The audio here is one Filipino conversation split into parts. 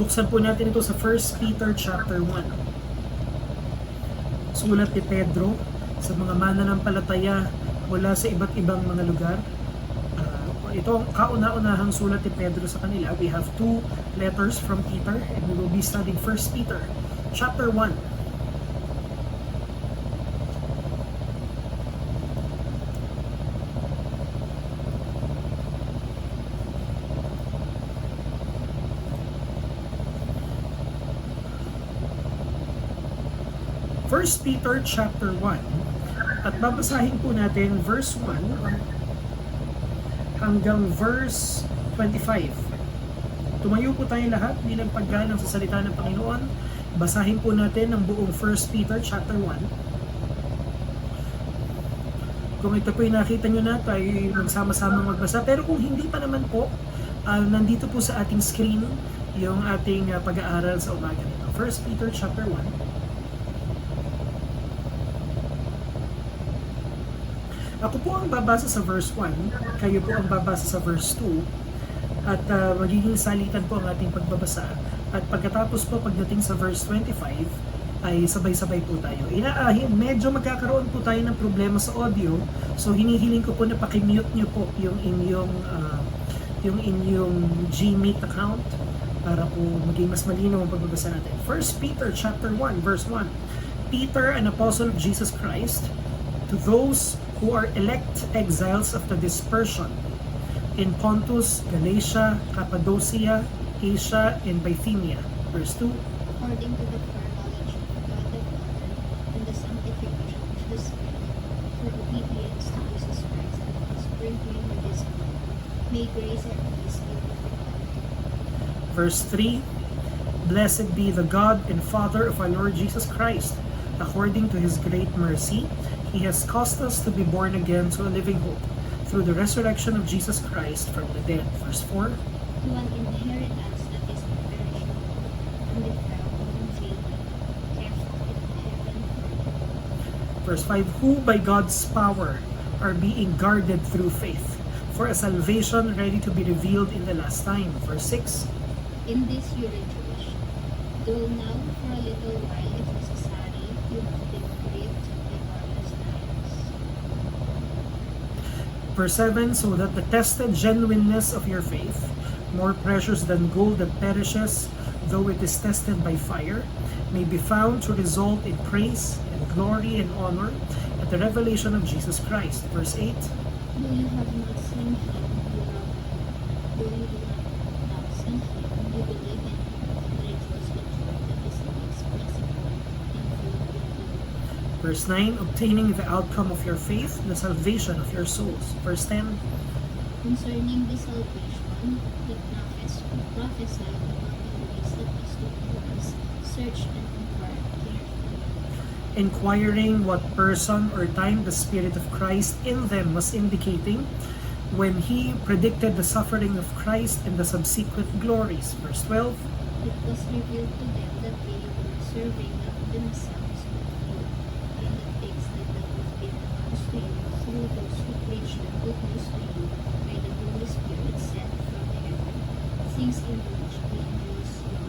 Buksan po natin ito sa 1 Peter chapter 1. Sulat ni Pedro sa mga mananampalataya mula sa iba't ibang mga lugar. Ito ang kauna-unahang sulat ni Pedro sa kanila. We have two letters from Peter and we will be studying 1 Peter chapter 1. First Peter chapter 1 at babasahin po natin verse 1 hanggang verse 25. Tumayo po tayo lahat bilang paggalang sa salita ng Panginoon. Basahin po natin ang buong 1 Peter chapter 1. Kung ito po yung nakita nyo na, tayo magsama-sama magbasa. Pero kung hindi pa naman po, nandito po sa ating screen yung ating pag-aaral sa umaga nito. 1 Peter chapter 1. Ako po ang babasa sa verse 1, kayo po ang babasa sa verse 2, at magiging salitan po ang ating pagbabasa. At pagkatapos po, pagdating sa verse 25, ay sabay-sabay po tayo. Medyo magkakaroon po tayo ng problema sa audio, so hinihiling ko po na pakimute nyo po yung inyong Gmeet account para po maging mas malinaw ang pagbabasa natin. 1 Peter chapter 1, verse 1. Peter, an apostle of Jesus Christ, to those who are elect exiles of the dispersion in Pontus, Galatia, Cappadocia, Asia, and Bithynia. Verse 2. According to the foreknowledge of God the Father and the sanctification of the Spirit, for obedience to Jesus Christ and for sprinkling with His blood, may grace and peace be with you. Verse 3. Blessed be the God and Father of our Lord Jesus Christ. According to His great mercy, He has caused us to be born again to a living hope through the resurrection of Jesus Christ from the dead. Verse 4. To an inheritance that is imperishable, undefiled, unfading, kept in heaven for you. Verse 5. Who by God's power are being guarded through faith for a salvation ready to be revealed in the last time. Verse 6. In this you rejoice, though now for a little while, if necessary, you have been grieved by various trials. Verse 7, so that the tested genuineness of your faith, more precious than gold that perishes, though it is tested by fire, may be found to result in praise and glory and honor at the revelation of Jesus Christ. Verse 8. Though you have not seen Him, you love Him. Though you do not see Him, you believe in Him and rejoice with joy that is inexpressible and filled with glory. Verse 9, obtaining the outcome of your faith, the salvation of your souls. Verse 10. Concerning the salvation, the prophets prophesied about the ways that is to us, search and inquire carefully. Inquiring what person or time the Spirit of Christ in them was indicating when He predicted the suffering of Christ and the subsequent glories. Verse 12. It was revealed to them that they were serving not themselves but you, and that they said that have been announced to you through those who preach the good news to you by the Holy Spirit sent from heaven, things in which we endorse you.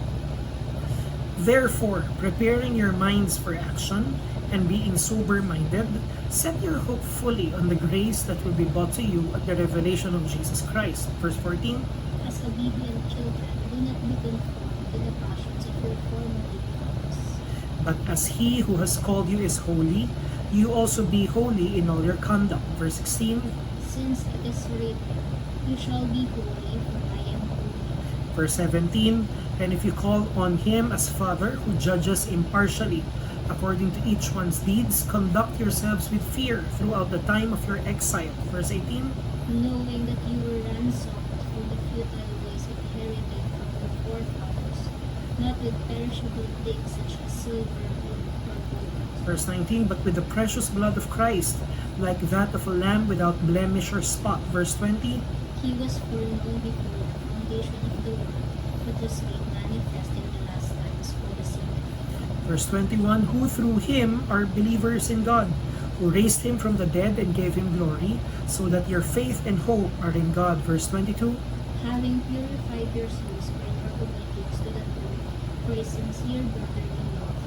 Therefore, preparing your minds for action and being sober-minded, set your hope fully on the grace that will be brought to you at the revelation of Jesus Christ. Verse 14. As obedient children, do not be conformed to the passions of your former ignorance. But as He who has called you is holy, you also be holy in all your conduct. Verse 16. Since it is written, you shall be holy, for I am holy. Verse 17. And if you call on Him as Father, who judges impartially according to each one's deeds, conduct yourselves with fear throughout the time of your exile. Verse 18. Knowing that you were ransomed from the futile ways inherited from your forefathers, not with perishable things such as silver or gold. Verse 19. But with the precious blood of Christ, like that of a lamb without blemish or spot. Verse 20. He was foreknown before the foundation of the world, but was made manifest in the last times for the sake of you. Verse 21. Who through Him are believers in God, who raised Him from the dead and gave Him glory, so that your faith and hope are in God. Verse 22. Having purified your souls by your obedience to the truth for a sincere brotherly love.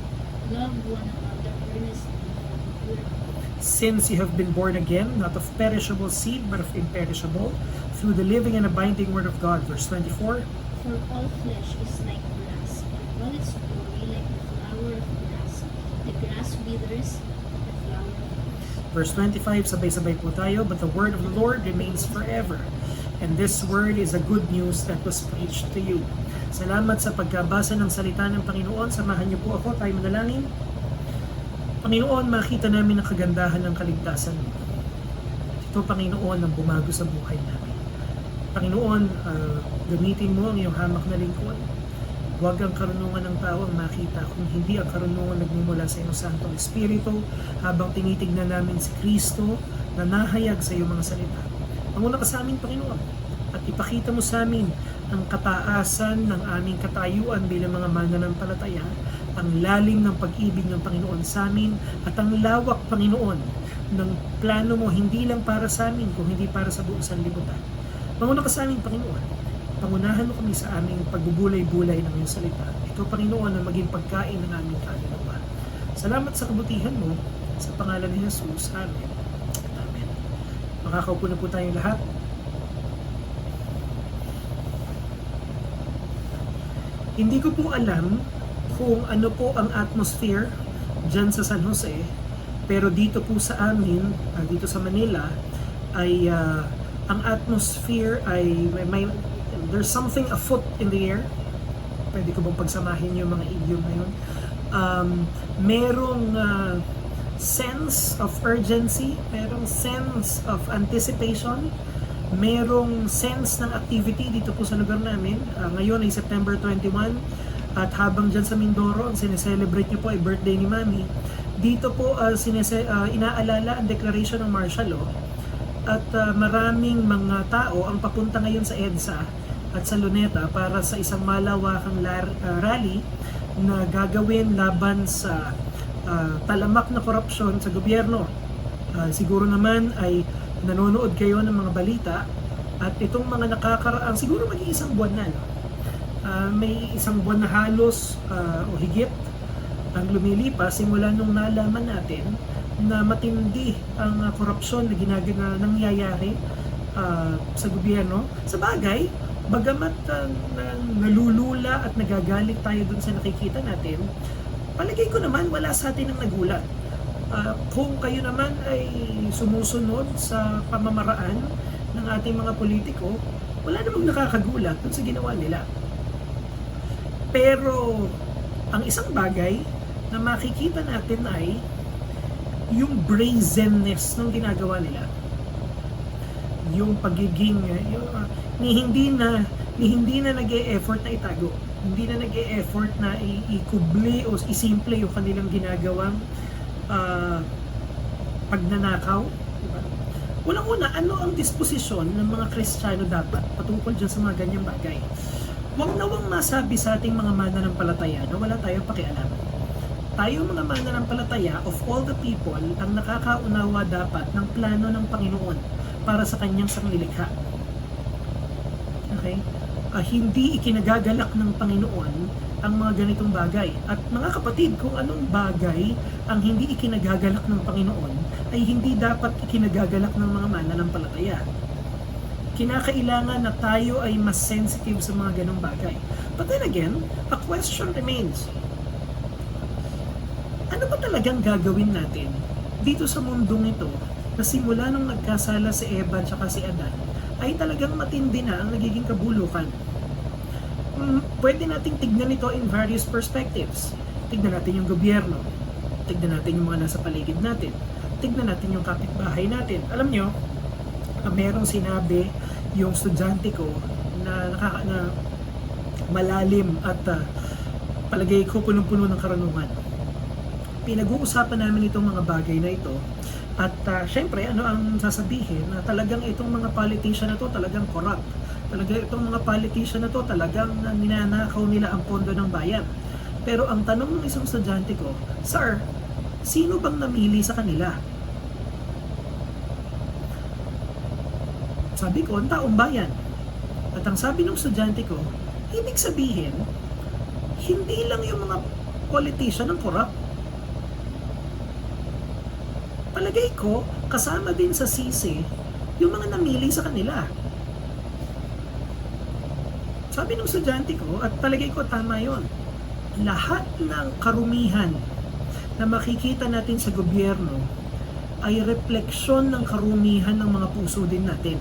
Love one another earnestly from a pure heart. Since you have been born again, not of perishable seed, but of imperishable, through the living and abiding word of God. Verse 24. For all flesh is like grass, and all its glory like the flower of grass. The grass withers, the flower fades. Verse 25, sabay-sabay po tayo, but the word of the Lord remains forever. And this word is a good news that was preached to you. Salamat sa pagkabasa ng salita ng Panginoon. Samahan niyo po ako, tayo manalangin. Panginoon, makita namin ang kagandahan ng kaligtasan mo. Ito, Panginoon, ang bumago sa buhay namin. Panginoon, gamitin mo ang iyong hamak na lingkod. Huwag ang karunungan ng tao ang makita, kung hindi ang karunungan nagmumula sa iyong Santong Espiritu, habang tinitignan namin si Kristo na nahayag sa iyong mga salita. Panguna ka sa amin, Panginoon, at ipakita mo sa amin ang kataasan ng aming katayuan bilang mga mananampalataya, ang lalim ng pag-ibig ng Panginoon sa amin, at ang lawak, Panginoon, ng plano mo hindi lang para sa amin, kung hindi para sa buong sanlibutan. Panguna ka sa amin, Panginoon. Pangunahan mo kami sa aming pagbubulay-bulay ng iyong salita. Ito, Panginoon, ang maging pagkain ng aming kaluluwa. Salamat sa kabutihan mo, sa pangalan ni Jesus. Amen. Amen. Makakaupo na po tayong lahat. Hindi ko po alam kung ano po ang atmosphere dyan sa San Jose, pero dito po sa amin, dito sa Manila, ay ang atmosphere ay there's something afoot in the air. Pwede ko bang pagsamahin yung mga idiom na yun? Merong sense of urgency, merong sense of anticipation, merong sense ng activity dito po sa lugar namin. Ngayon ay September 21, at habang dyan sa Mindoro, ang sineselebrate nyo po ay birthday ni Mami. Dito po inaalala ang declaration ng martial law, at maraming mga tao ang papunta ngayon sa EDSA at sa Luneta para sa isang malawakang rally na gagawin laban sa talamak na korupsyon sa gobyerno. Siguro naman ay nanonood kayo ng mga balita, at itong mga nakakaraang, siguro mag-iisang buwan na, no? May isang buwan na halos o higit ang lumilipas simula nung nalaman natin na matindi ang korupsyon na nangyayari sa gobyerno. Sa bagay, bagamat nalulula at nagagalit tayo dun sa nakikita natin, palagay ko naman wala sa atin ang nagulat. Kung kayo naman ay sumusunod sa pamamaraan ng ating mga politiko, wala namang nakakagulat dun sa ginawa nila. Pero ang isang bagay na makikita natin ay yung brazenness ng ginagawa nila. Yung pagiging hindi na nag-e-effort na itago. Hindi na nag-e-effort na ikubli o isimple yung kanilang ginagawang pagnanakaw. Diba? Unang-una, ano ang disposisyon ng mga Kristiyano dapat patungkol dyan sa mga ganyang bagay? Huwag nawang masabi sa ating mga mananampalataya na wala tayong pakialam. Tayo mga mananampalataya of all the people ang nakakaunawa dapat ng plano ng Panginoon para sa kanyang sanglilikha. Okay? Hindi ikinagagalak ng Panginoon ang mga ganitong bagay. At mga kapatid, kung anong bagay ang hindi ikinagagalak ng Panginoon, ay hindi dapat ikinagagalak ng mga mananampalataya. Kinakailangan na tayo ay mas sensitive sa mga ganong bagay. But then again, a question remains. Ano ba talagang gagawin natin dito sa mundong ito na simula nung nagkasala si Eva at si Adan ay talagang matindi na ang nagiging kabulukan? Pwede nating tignan ito in various perspectives. Tignan natin yung gobyerno. Tignan natin yung mga nasa paligid natin. Tignan natin yung kapitbahay natin. Alam nyo, merong sinabi yung estudyante ko na malalim at palagay ko punong-puno ng karunungan. Pinag-uusapan namin itong mga bagay na ito, at syempre ano ang sasabihin na talagang itong mga politician na to talagang corrupt. Talagang itong mga politician na to talagang ninanakaw nila ang pondo ng bayan. Pero ang tanong ng isang estudyante ko, Sir, sino bang namili sa kanila? Sabi ko, ang taong bayan. At ang sabi ng estudyante ko, ibig sabihin, hindi lang yung mga politician ang corrupt. Palagay ko, kasama din sa sisi yung mga namili sa kanila. Sabi ng estudyante ko, at palagay ko tama yon, lahat ng karumihan na makikita natin sa gobyerno ay refleksyon ng karumihan ng mga puso din natin.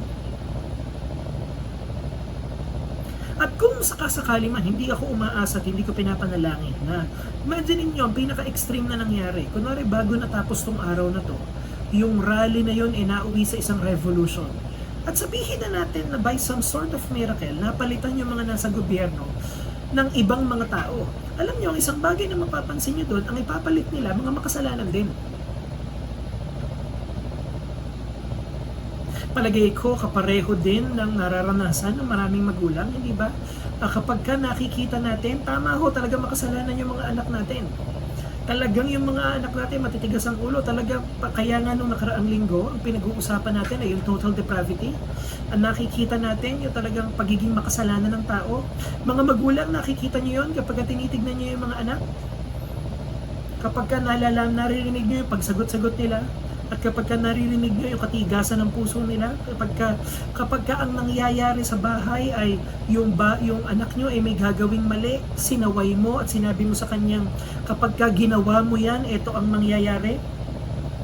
At kung sakasakali man, hindi ako umaasa at hindi ko pinapanalangin na imagine niyo ang pinaka-extreme na nangyari. Kunwari bago natapos tong araw na to, yung rally na yon ay nauwi sa isang revolution. At sabihin na natin na by some sort of miracle, napalitan yung mga nasa gobyerno ng ibang mga tao. Alam niyo, ang isang bagay na mapapansin niyo doon, ang ipapalit nila, mga makasalanan din. Palagay ko, kapareho din ng nararanasan ng maraming magulang, hindi ba? Kapag ka nakikita natin, tama ho, talaga makasalanan yung mga anak natin. Talagang yung mga anak natin matitigas ang ulo. Talaga, kaya nga nung nakaraang linggo, ang pinag-uusapan natin ay yung total depravity. Ang nakikita natin, yung talagang pagiging makasalanan ng tao. Mga magulang, nakikita nyo yun kapag tinitignan nyo yung mga anak? Kapag ka naririnig nyo yung pagsagot-sagot nila, at kapag ka naririnig nyo yung katigasan ng puso nila, kapag ka ang nangyayari sa bahay ay yung anak nyo ay may gagawing mali, sinaway mo at sinabi mo sa kanyang, kapag ka ginawa mo yan, ito ang mangyayari.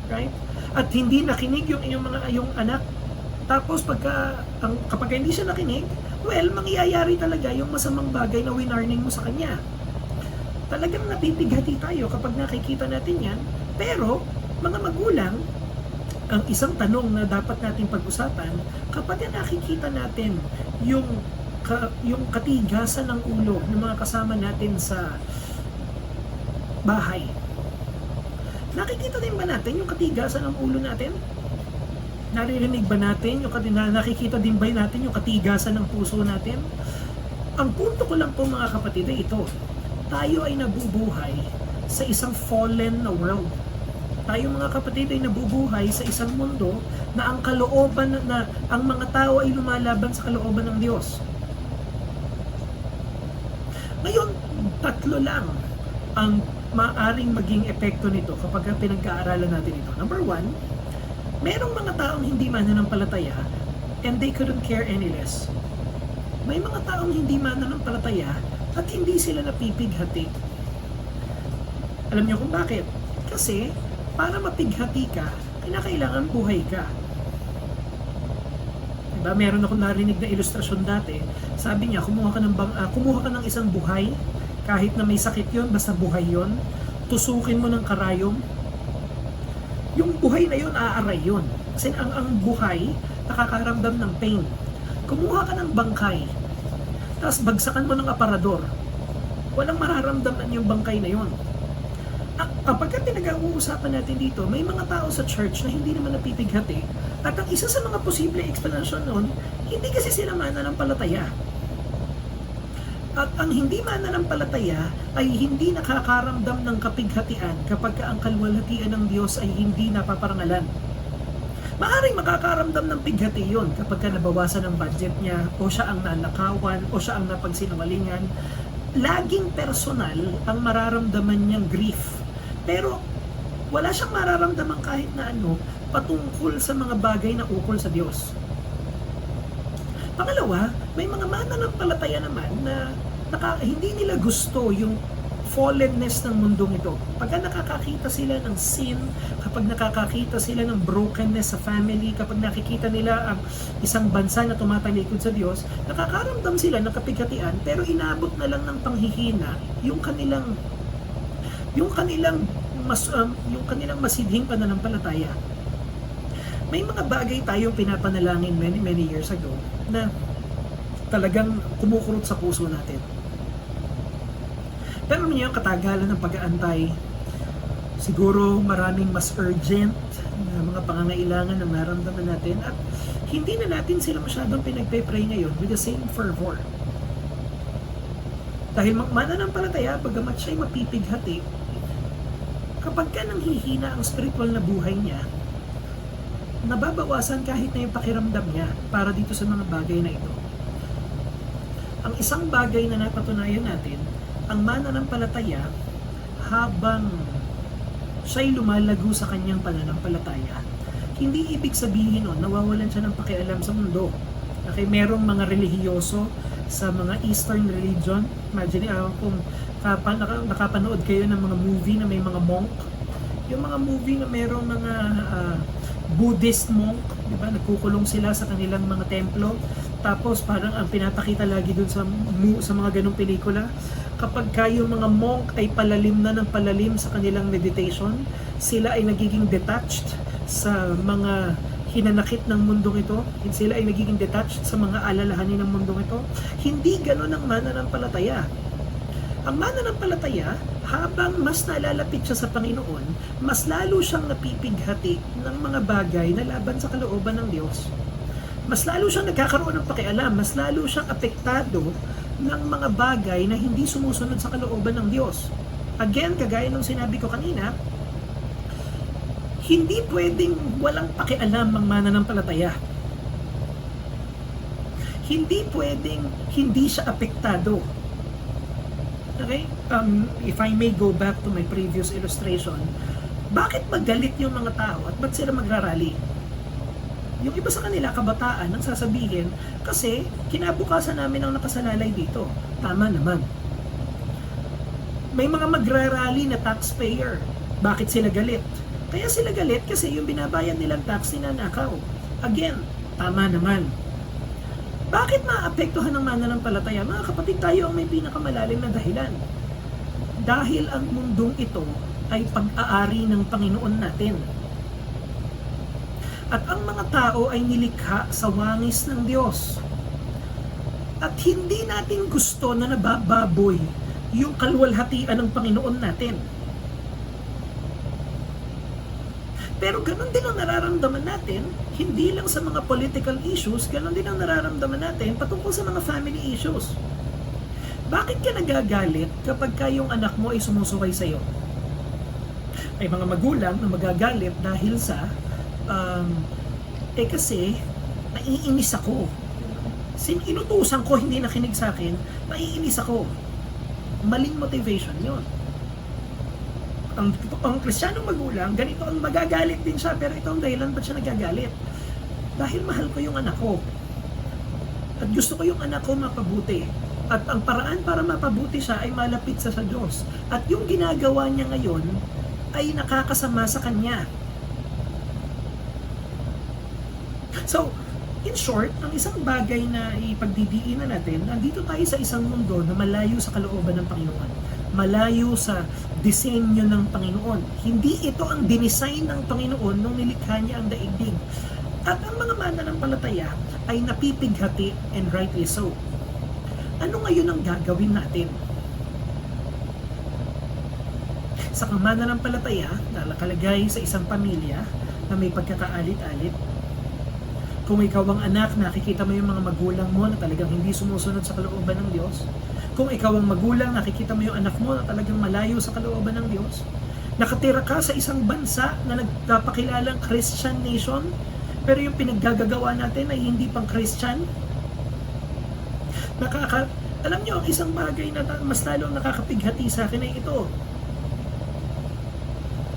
Right? At hindi nakinig yung anak. Tapos kapag hindi siya nakinig, well, mangyayari talaga yung masamang bagay na winarning mo sa kanya. Talagang napipighati tayo kapag nakikita natin yan. Pero, mga magulang, ang isang tanong na dapat natin pag-usapan, kapag nakikita natin yung katigasan ng ulo ng mga kasama natin sa bahay, nakikita din ba natin yung katigasan ng ulo natin? Naririnig ba natin nakikita din ba natin yung katigasan ng puso natin? Ang punto ko lang po mga kapatid ay ito, tayo ay nabubuhay sa isang fallen na world. Tayo mga kapatid ay nabubuhay sa isang mundo na ang kalooban na ang mga tao ay lumalaban sa kalooban ng Diyos. Ngayon, tatlo lang ang maaring maging epekto nito kapag pinag-aaralan natin ito. Number one, merong mga taong hindi mananampalataya and they couldn't care any less. May mga taong hindi mananampalataya at hindi sila napipighati. Alam niyo kung bakit? Kasi para mapighati ka, kinakailangan buhay ka. Diba? Meron akong narinig na ilustrasyon dati. Sabi niya, kumuha ka ng isang buhay, kahit na may sakit yon, basta buhay yon, tusukin mo ng karayom, yung buhay na yon, aaray yon. Kasi ang buhay, nakakaramdam ng pain. Kumuha ka ng bangkay, tapos bagsakan mo ng aparador, walang mararamdaman yung bangkay na yon. Kapag pinag-uusapan natin dito, may mga tao sa church na hindi naman napipighati. At ang isa sa mga posible explanation nun, hindi kasi sila mananampalataya. At ang hindi mananampalataya ay hindi nakakaramdam ng kapighatian kapag ang kalwalhatian ng Diyos ay hindi napaparangalan. Maaring makakaramdam ng pighati yun kapag nabawasan ang budget niya, o siya ang nanakawan, o siya ang napagsinungalingan. Laging personal ang mararamdaman niyang grief. Pero wala siyang mararamdaman kahit na patungkol sa mga bagay na ukol sa Diyos. Pangalawa, may mga mananampalataya naman na hindi nila gusto yung fallenness ng mundong ito. Pagka nakakakita sila ng sin, kapag nakakakita sila ng brokenness sa family, kapag nakikita nila ang isang bansa na tumatalikod sa Diyos, nakakaramdam sila ng kapighatian, pero inaabot na lang ng panghihina yung kanilang masidhing pananampalataya. May mga bagay tayong pinapanalangin many years ago na talagang kumukurot sa puso natin. Pero yung katagalan ng pag-aantay, siguro maraming mas urgent na mga pangangailangan na naramdaman natin at hindi na natin sila masyadong pinagpe-pray ngayon with the same fervor. Dahil mananampalataya, bagamat siya'y mapipighati, kapag ka nanghihina ang spiritual na buhay niya, nababawasan kahit na yung pakiramdam niya para dito sa mga bagay na ito. Ang isang bagay na napatunayan natin, ang mananampalataya habang siya'y lumalago sa kanyang pananampalataya, hindi ibig sabihin nun, nawawalan siya ng pakialam sa mundo. Okay, merong mga relihiyoso sa mga Eastern religion. Imagine kung nakapanood kayo ng mga movie na may mga monk. Yung mga movie na merong mga Buddhist monk, di ba? Nagkukulong sila sa kanilang mga templo. Tapos parang ang pinapakita lagi dun sa mga ganong pelikula, kapag yung mga monk ay palalim na ng palalim sa kanilang meditation, sila ay nagiging detached sa mga hinanakit ng mundong ito, sila ay nagiging detached sa mga alalahanin ng mundong ito. Hindi ganon ang mananampalataya. Ang mananampalataya, habang mas nalalapit siya sa Panginoon, mas lalo siyang napipighati ng mga bagay na laban sa kalooban ng Diyos. Mas lalo siyang nagkakaroon ng pakialam, mas lalo siyang apektado ng mga bagay na hindi sumusunod sa kalooban ng Diyos. Again, kagaya ng sinabi ko kanina, hindi pwedeng walang pakialam ang mananampalataya. Hindi pwedeng hindi siya apektado. Okay? If I may go back to my previous illustration, bakit magalit yung mga tao at ba't sila magrarally? Yung iba sa kanila, kabataan, ang sasabihin, kasi kinabukasan namin ang nakasalalay dito. Tama naman. May mga magrarally na taxpayer. Bakit sila galit? Kaya sila galit kasi yung binabayad nilang tax ninanakaw. Again, tama naman. Bakit maapektuhan ng mananampalataya? Mga kapatid, tayo ang may pinakamalalim na dahilan. Dahil ang mundong ito ay pag-aari ng Panginoon natin. At ang mga tao ay nilikha sa wangis ng Diyos. At hindi natin gusto na nabababoy yung kaluwalhatian ng Panginoon natin. Pero ganun din ang nararamdaman natin, hindi lang sa mga political issues, ganun din ang nararamdaman natin patungkol sa mga family issues. Bakit ka nagagalit kapag yung anak mo ay sumusuway sa'yo? May mga magulang na magagalit dahil sa, kasi, naiinis ako. Inutusan ko, hindi nakinig sa akin, naiinis ako. Maling motivation yon. Ang Kristiyanong magulang, ganito ang magagalit din siya, pero ito ang dahilan ba't siya nagagalit. Dahil mahal ko yung anak ko. At gusto ko yung anak ko mapabuti. At ang paraan para mapabuti siya ay malapit sa Diyos. At yung ginagawa niya ngayon ay nakakasama sa kanya. So, in short, ang isang bagay na ipagdidiinan natin, nandito tayo sa isang mundo na malayo sa kalooban ng Panginoon. Malayo sa disenyo ng Panginoon. Hindi ito ang dinesign ng Panginoon nung nilikha niya ang daigdig. At ang mga mananampalataya ay napipighati, and rightly so. Ano ngayon ang gagawin natin? Sa mananampalataya na nakalagay sa isang pamilya na may pagkakaalit-alit, kung ikaw ang anak, nakikita mo yung mga magulang mo na talagang hindi sumusunod sa kalooban ng Diyos. Kung ikaw ang magulang, nakikita mo yung anak mo na talagang malayo sa kalooban ng Diyos. Nakatira ka sa isang bansa na nagpapakilalang Christian nation, pero yung pinaggagawa natin ay hindi pang Christian. Alam nyo, ang isang bagay na mas lalong nakakapighati sa akin ay ito.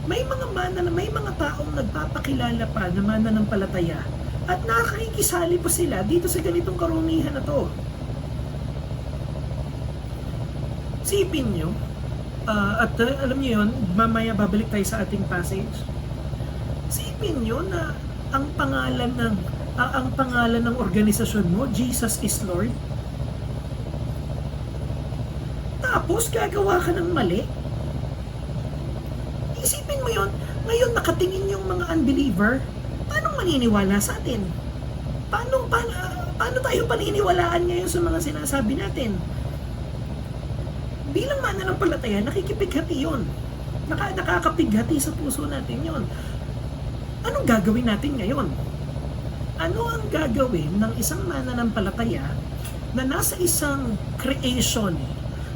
May mga taong nagpapakilala pa na mananampalataya at nakikisali pa sila dito sa ganitong karumihan na to. Sipin nyo, alam nyo yun, mamaya babalik tayo sa ating passage. Sipin nyo na ang pangalan ng organisasyon mo, Jesus is Lord. Tapos gagawa ka ng mali. Isipin mo yun, ngayon nakatingin yung mga unbeliever, paano maniniwala sa atin? Paano tayo paniniwalaan ngayon sa mga sinasabi natin? Bilang mananampalataya, nakikipighati yun. Nakakapighati sa puso natin yun. Anong gagawin natin ngayon? Ano ang gagawin ng isang mananampalataya na nasa isang creation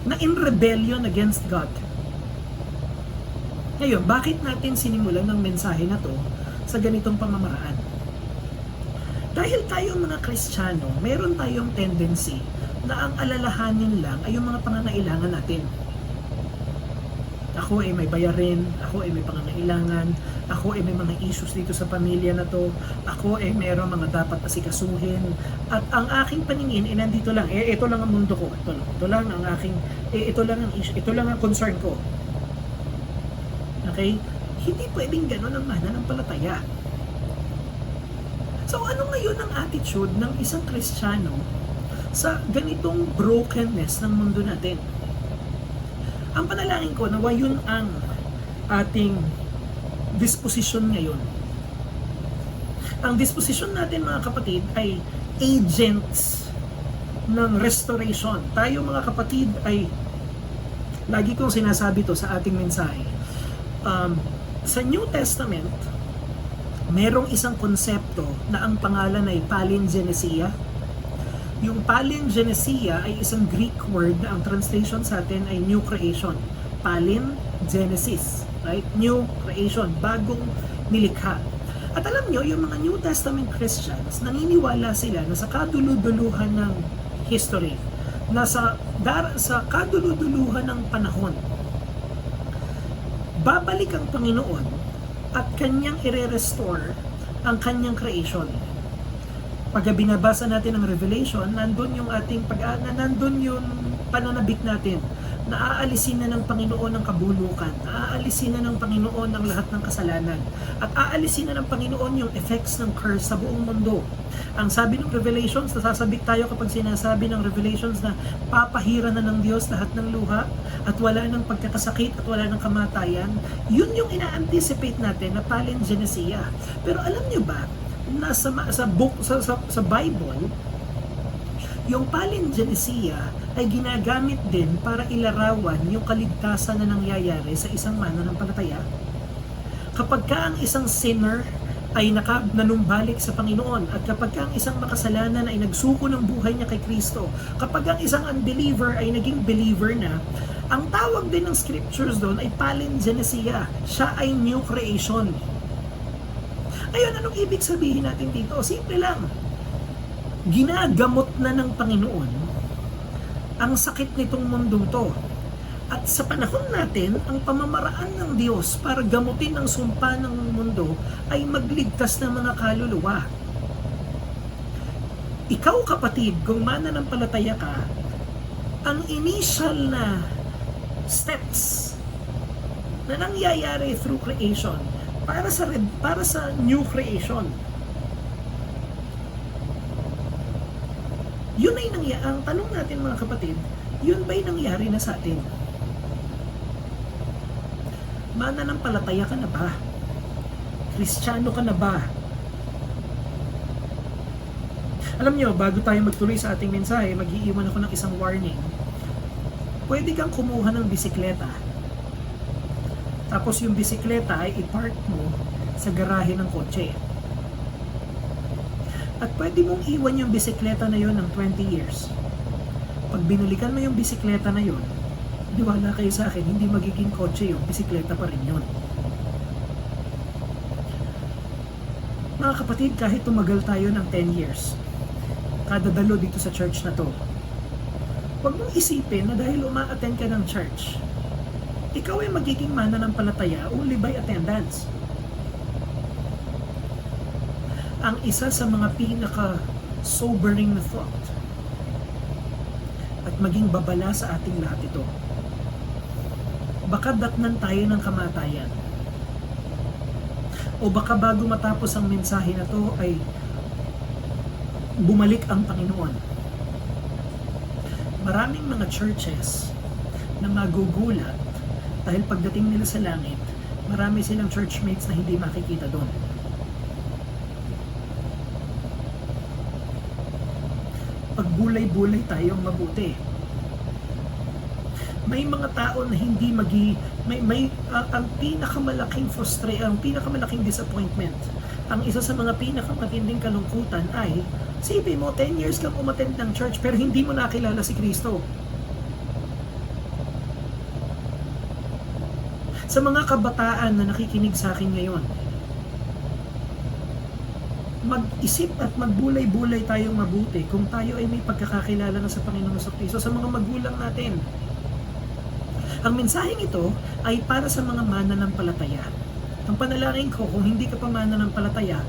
na in rebellion against God? Ngayon, bakit natin sinimulan ng mensahe na to sa ganitong pamamaraan? Dahil tayong mga Kristiyano, meron tayong tendency na ang alalahanin lang ay yung mga pangangailangan natin. Ako ay may bayarin, ako ay may pangangailangan, ako ay may mga issues dito sa pamilya na to, ako ay mayroong mga dapat asikasuhin, at ang aking paningin ay nandito lang, ito lang ang mundo ko, ito lang ang aking, ito lang ang issue, ito lang ang concern ko. Okay? Hindi pwedeng gano'n ang mananampalataya. So ano ngayon ang attitude ng isang Kristiyano sa ganitong brokenness ng mundo natin? Ang panalangin ko, nawa yun ang ating disposition ngayon. Ang disposition natin, mga kapatid, ay agents ng restoration. Tayo, mga kapatid, ay lagi kong sinasabi to sa ating mensahe. Sa New Testament, merong isang konsepto na ang pangalan ay palingenesia. Yung palingenesia ay isang Greek word na ang translation sa atin ay new creation. Palin, Genesis, right? New creation, bagong nilikha. At alam nyo, yung mga New Testament Christians, naniniwala sila na sa kaduluduluhan ng history, na sa kaduluduluhan ng panahon, babalik ang Panginoon at kanyang ire-restore ang kanyang creation. Pag binabasa natin ang Revelation, nandun yung ating nandun yung pananabik natin. Naaalisin na ng Panginoon ang kabulukan, naaalisin na ng Panginoon ang lahat ng kasalanan, at aalisin na ng Panginoon yung effects ng curse sa buong mundo. Ang sabi ng Revelations, nasasabik tayo kapag sinasabi ng Revelations na papahira na ng Diyos lahat ng luha, at wala ng pagkakasakit at wala ng kamatayan. Yun yung ina-anticipate natin na palingenesia. Pero alam nyo ba, sa Bible, yung palingenesia ay ginagamit din para ilarawan yung kaligtasan na nangyayari sa isang mananampalataya. Kapag ka ang isang sinner ay nanumbalik sa Panginoon, at kapag ka ang isang makasalanan ay nagsuko ng buhay niya kay Kristo, kapag ang isang unbeliever ay naging believer na, ang tawag din ng scriptures doon ay palingenesia. Siya ay new creation. Ayun, anong ibig sabihin natin dito? Simple lang. Ginagamot na ng Panginoon ang sakit nitong mundong to. At sa panahon natin, ang pamamaraan ng Diyos para gamutin ang sumpa ng mundo ay magligtas ng mga kaluluwa. Ikaw, kapatid, kung mananampalataya ka, ang initial na steps na nangyayari through creation para sa new creation, yun ay nangyari. Ang tanong natin, mga kapatid, yun ba'y nangyari na sa atin? Mananampalataya ka na ba? Kristiyano ka na ba? Alam nyo, bago tayo magtuloy sa ating mensahe, mag-iiwan ako ng isang warning. Pwede kang kumuha ng bisikleta, tapos yung bisikleta ay i-park mo sa garahe ng kotse. At pwede mong iwan yung bisikleta na yon ng 20 years. Pag binalikan mo yung bisikleta na yon, diwala kayo sa akin, hindi magiging kotse yung bisikleta pa rin yun. Mga kapatid, kahit tumagal tayo ng 10 years, kada dalo dito sa church na to, huwag mong isipin na dahil uma-attend ka ng church, ikaw ay magiging mananampalataya only by attendance. Ang isa sa mga pinaka-sobering na thought at maging babala sa ating lahat ito, baka datnan tayo ng kamatayan, o baka bago matapos ang mensahe na to ay bumalik ang Panginoon. Maraming mga churches na magugulat dahil pagdating nila sa langit, marami silang churchmates na hindi makikita doon. Pagbulay-bulay tayong mabuti. May mga tao na hindi ang pinakamalaking ang pinakamalaking disappointment, ang isa sa mga pinakamatinding kalungkutan ay, sipi mo, 10 years kang umattend ng church pero hindi mo nakilala si Kristo. Sa mga kabataan na nakikinig sa akin ngayon, mag-isip at magbulay-bulay tayong mabuti kung tayo ay may pagkakakilala na sa Panginoon sa Kristo. Sa mga magulang natin, Ang mensaheng ito ay para sa mga mananampalataya. Ang panalangin ko, kung hindi ka pa mananampalataya,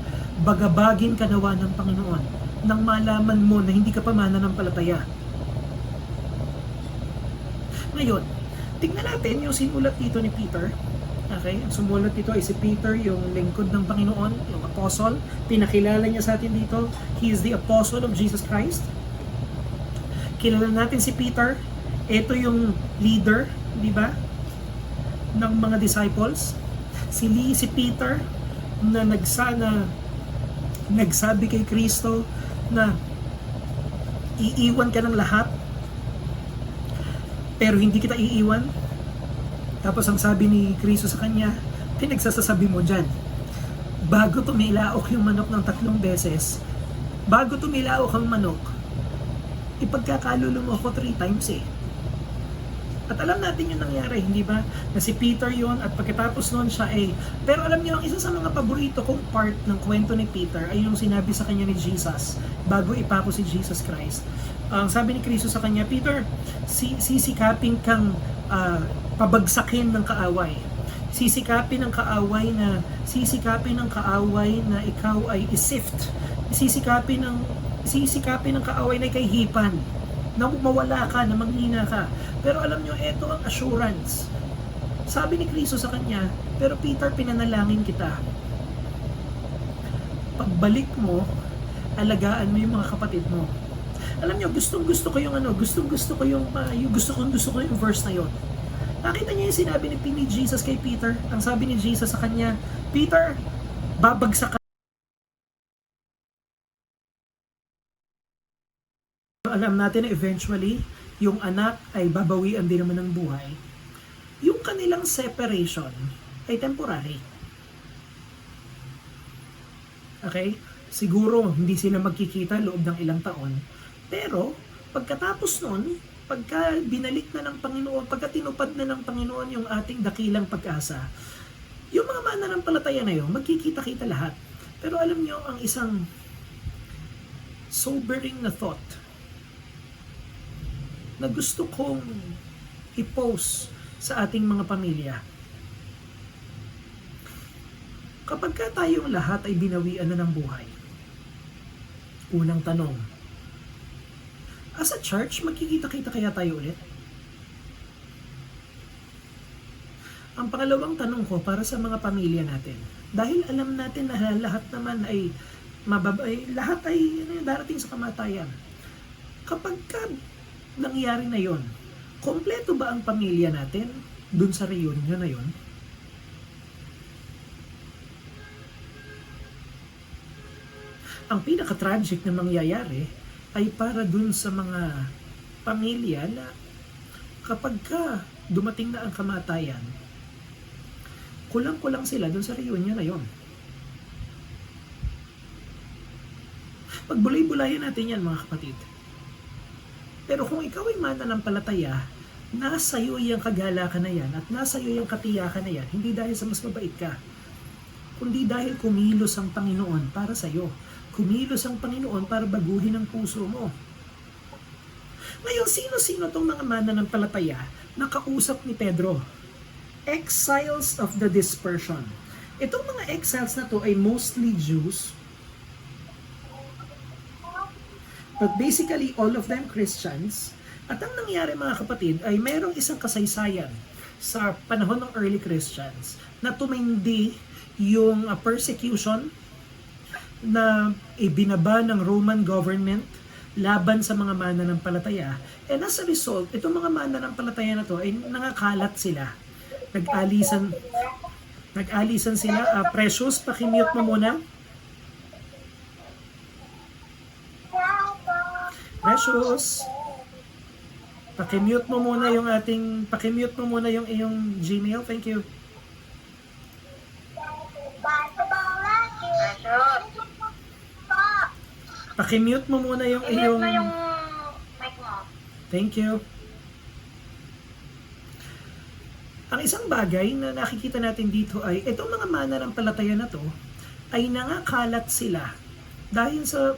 bagabagin ka nawa ng Panginoon nang malaman mo na hindi ka pa mananampalataya. Ngayon, tingnan natin yung sinulat dito ni Peter. Okay? Ang sumulat dito ay si Peter, yung lingkod ng Panginoon, yung apostle. Pinakilala niya sa atin dito, he is the apostle of Jesus Christ. Kilala natin si Peter. Ito yung leader, di ba? Ng mga disciples. Si Peter na nagsabi kay Kristo na iiwan ka ng lahat pero hindi kita iiwan. Tapos ang sabi ni Kristo sa kanya, pinagsasasabi mo dyan, bago tumilaok yung manok ng 3 beses, bago tumilaok ang manok, ipagkakalulo mo ako 3 times eh. At alam natin yung nangyari, hindi ba? Na si Peter yon at pagkatapos noon siya pero alam niyo, ang isa sa mga paborito kong part ng kwento ni Peter ay yung sinabi sa kanya ni Jesus bago ipako si Jesus Christ. Ang sabi ni Kristo sa kanya, Peter, sisikapin kang pabagsakin ng kaaway. Sisikapin ng kaaway na ikaw ay isift. Sisikapin ng kaaway na ikayhipan, na mawala ka, na manghina ka. Pero alam nyo, ito ang assurance. Sabi ni Kristo sa kanya, pero Peter, pinanalangin kita. Pagbalik mo, alagaan mo yung mga kapatid mo. Alam nyo, gustong-gusto ko yung gusto ko yung verse na yon. Nakita niyo yung sinabi ni Jesus kay Peter. Ang sabi ni Jesus sa kanya, Peter, babagsak ka. Alam natin na eventually, yung anak ay babawian din naman ng buhay. Yung kanilang separation ay temporary. Okay? Siguro hindi sila magkikita loob ng ilang taon. Pero pagkatapos nun, pagka binalik na ng Panginoon, pagka tinupad na ng Panginoon yung ating dakilang pag-asa, yung mga mananampalataya na yun, magkikita-kita lahat. Pero alam nyo, ang isang sobering na thought na gusto kong i-post sa ating mga pamilya. Kapag ka tayong lahat ay binawian na ng buhay, unang tanong, as a church, magkikita-kita kaya tayo ulit? Ang pangalawang tanong ko para sa mga pamilya natin, dahil alam natin na lahat naman ay lahat ay darating sa kamatayan. Kapag ka nangyari na yon, kompleto ba ang pamilya natin dun sa reunion na yon? Ang pinaka-tragic na mangyayari ay para dun sa mga pamilya na kapag ka dumating na ang kamatayan, kulang-kulang sila dun sa reunion na yon. Pagbulay-bulayan natin yan, mga kapatid. Pero kung ikaw ay mananampalataya, nasa iyo yung kagalakan na yan at nasa iyo yung katiyakan na yan, hindi dahil sa mas mabait ka, kundi dahil kumilos ang Panginoon para sa iyo. Kumilos ang Panginoon para baguhin ang puso mo. Ngayon, sino-sino itong mga mananampalataya na kausap ni Pedro? Exiles of the dispersion. Itong mga exiles na to ay mostly Jews, but basically, all of them Christians. At ang nangyari, mga kapatid, ay mayroong isang kasaysayan sa panahon ng early Christians na tumindi yung persecution na ibinaba ng Roman government laban sa mga mananampalataya. And as a result, itong mga mananampalataya na to ay nangakalat sila. Nag-alisan sila. Precious, pakimute mo muna. Precious, pakimute mo muna yung iyong Gmail. Thank you. Pakimute mo muna yung iyong mic mo. Thank you. Ang isang bagay na nakikita natin dito ay itong mga mananampalataya na to ay nangakalat sila dahil sa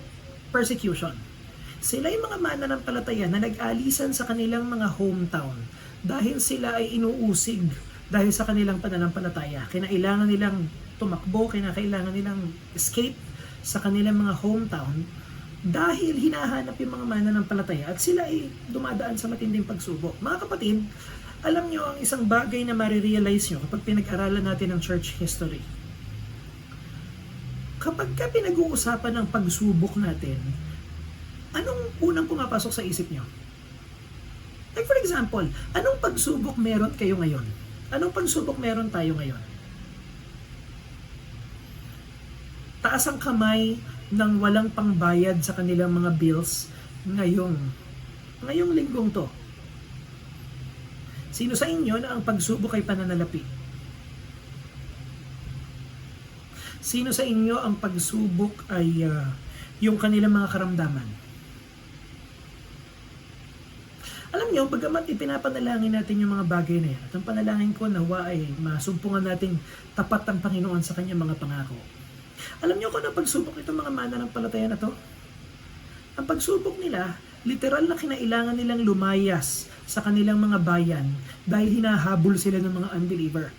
persecution. Sila yung mga mananampalataya na nag-alisan sa kanilang mga hometown dahil sila ay inuusig dahil sa kanilang pananampalataya. Kinailangan nilang tumakbo, kinakailangan nilang escape sa kanilang mga hometown dahil hinahanap yung mga mananampalataya at sila ay dumadaan sa matinding pagsubok. Mga kapatid, alam nyo ang isang bagay na marirealize nyo kapag pinag-aralan natin ang church history. Kapag ka pinag-uusapan ng pagsubok natin, anong unang pumapasok sa isip nyo? Like for example, anong pagsubok meron kayo ngayon? Anong pagsubok meron tayo ngayon? Taas ang kamay ng walang pangbayad sa kanilang mga bills ngayong linggong to. Sino sa inyo na ang pagsubok ay pananalapi? Sino sa inyo ang pagsubok ay yung kanilang mga karamdaman? Alam nyo, bagamat ipinapanalangin natin yung mga bagay na yan, at ang panalangin ko nawa ay masumpungan nating tapat ang Panginoon sa kanyang mga pangako. Alam nyo kung ano pagsubok itong mga mananampalataya na to? Ang pagsubok nila, literal na kinailangan nilang lumayas sa kanilang mga bayan dahil hinahabol sila ng mga unbeliever.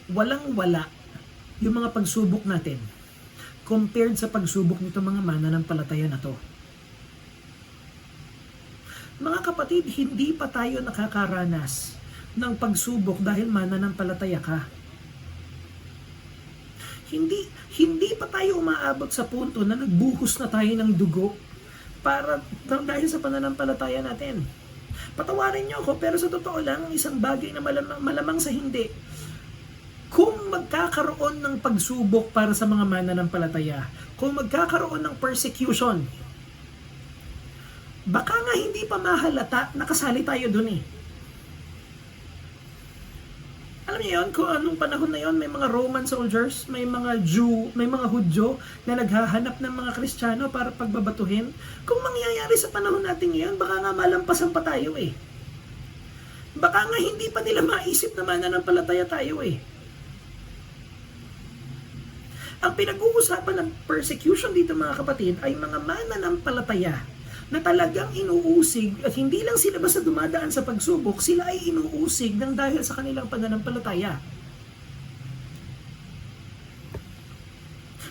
Walang-wala yung mga pagsubok natin compared sa pagsubok nitong mga mananampalataya na to. Mga kapatid, hindi pa tayo nakakaranas ng pagsubok dahil mananampalataya ka. Hindi pa tayo umaabot sa punto na nagbuhos na tayo ng dugo dahil sa pananampalataya natin. Patawarin niyo ako, pero sa totoo lang, isang bagay na malamang sa hindi. Kung magkakaroon ng pagsubok para sa mga mananampalataya, kung magkakaroon ng persecution, baka nga hindi pa mahalata, nakasali tayo dun eh. Alam niyo yun, kung anong panahon na yun, may mga Roman soldiers, may mga Hudyo na naghahanap ng mga Kristiyano para pagbabatuhin. Kung mangyayari sa panahon natin ngayon, baka nga malampasan pa tayo eh. Baka nga hindi pa nila maisip na mananampalataya tayo eh. Ang pinag-uusapan ng persecution dito mga kapatid ay mga mananampalataya na talagang inuusig at hindi lang sila basta dumadaan sa pagsubok, sila ay inuusig ng dahil sa kanilang pananampalataya.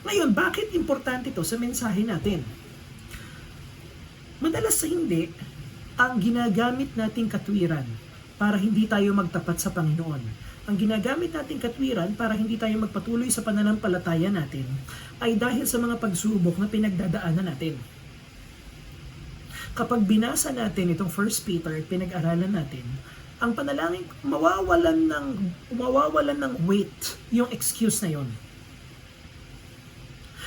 Ngayon, bakit importante ito sa mensahe natin? Madalas sa hindi, ang ginagamit nating katwiran para hindi tayo magtapat sa Panginoon. Ang ginagamit nating katwiran para hindi tayo magpatuloy sa pananampalataya natin ay dahil sa mga pagsubok na pinagdadaanan natin. Kapag binasa natin itong 1 Peter, pinag-aralan natin, ang panalangin, mawawalan ng weight yung excuse na yon.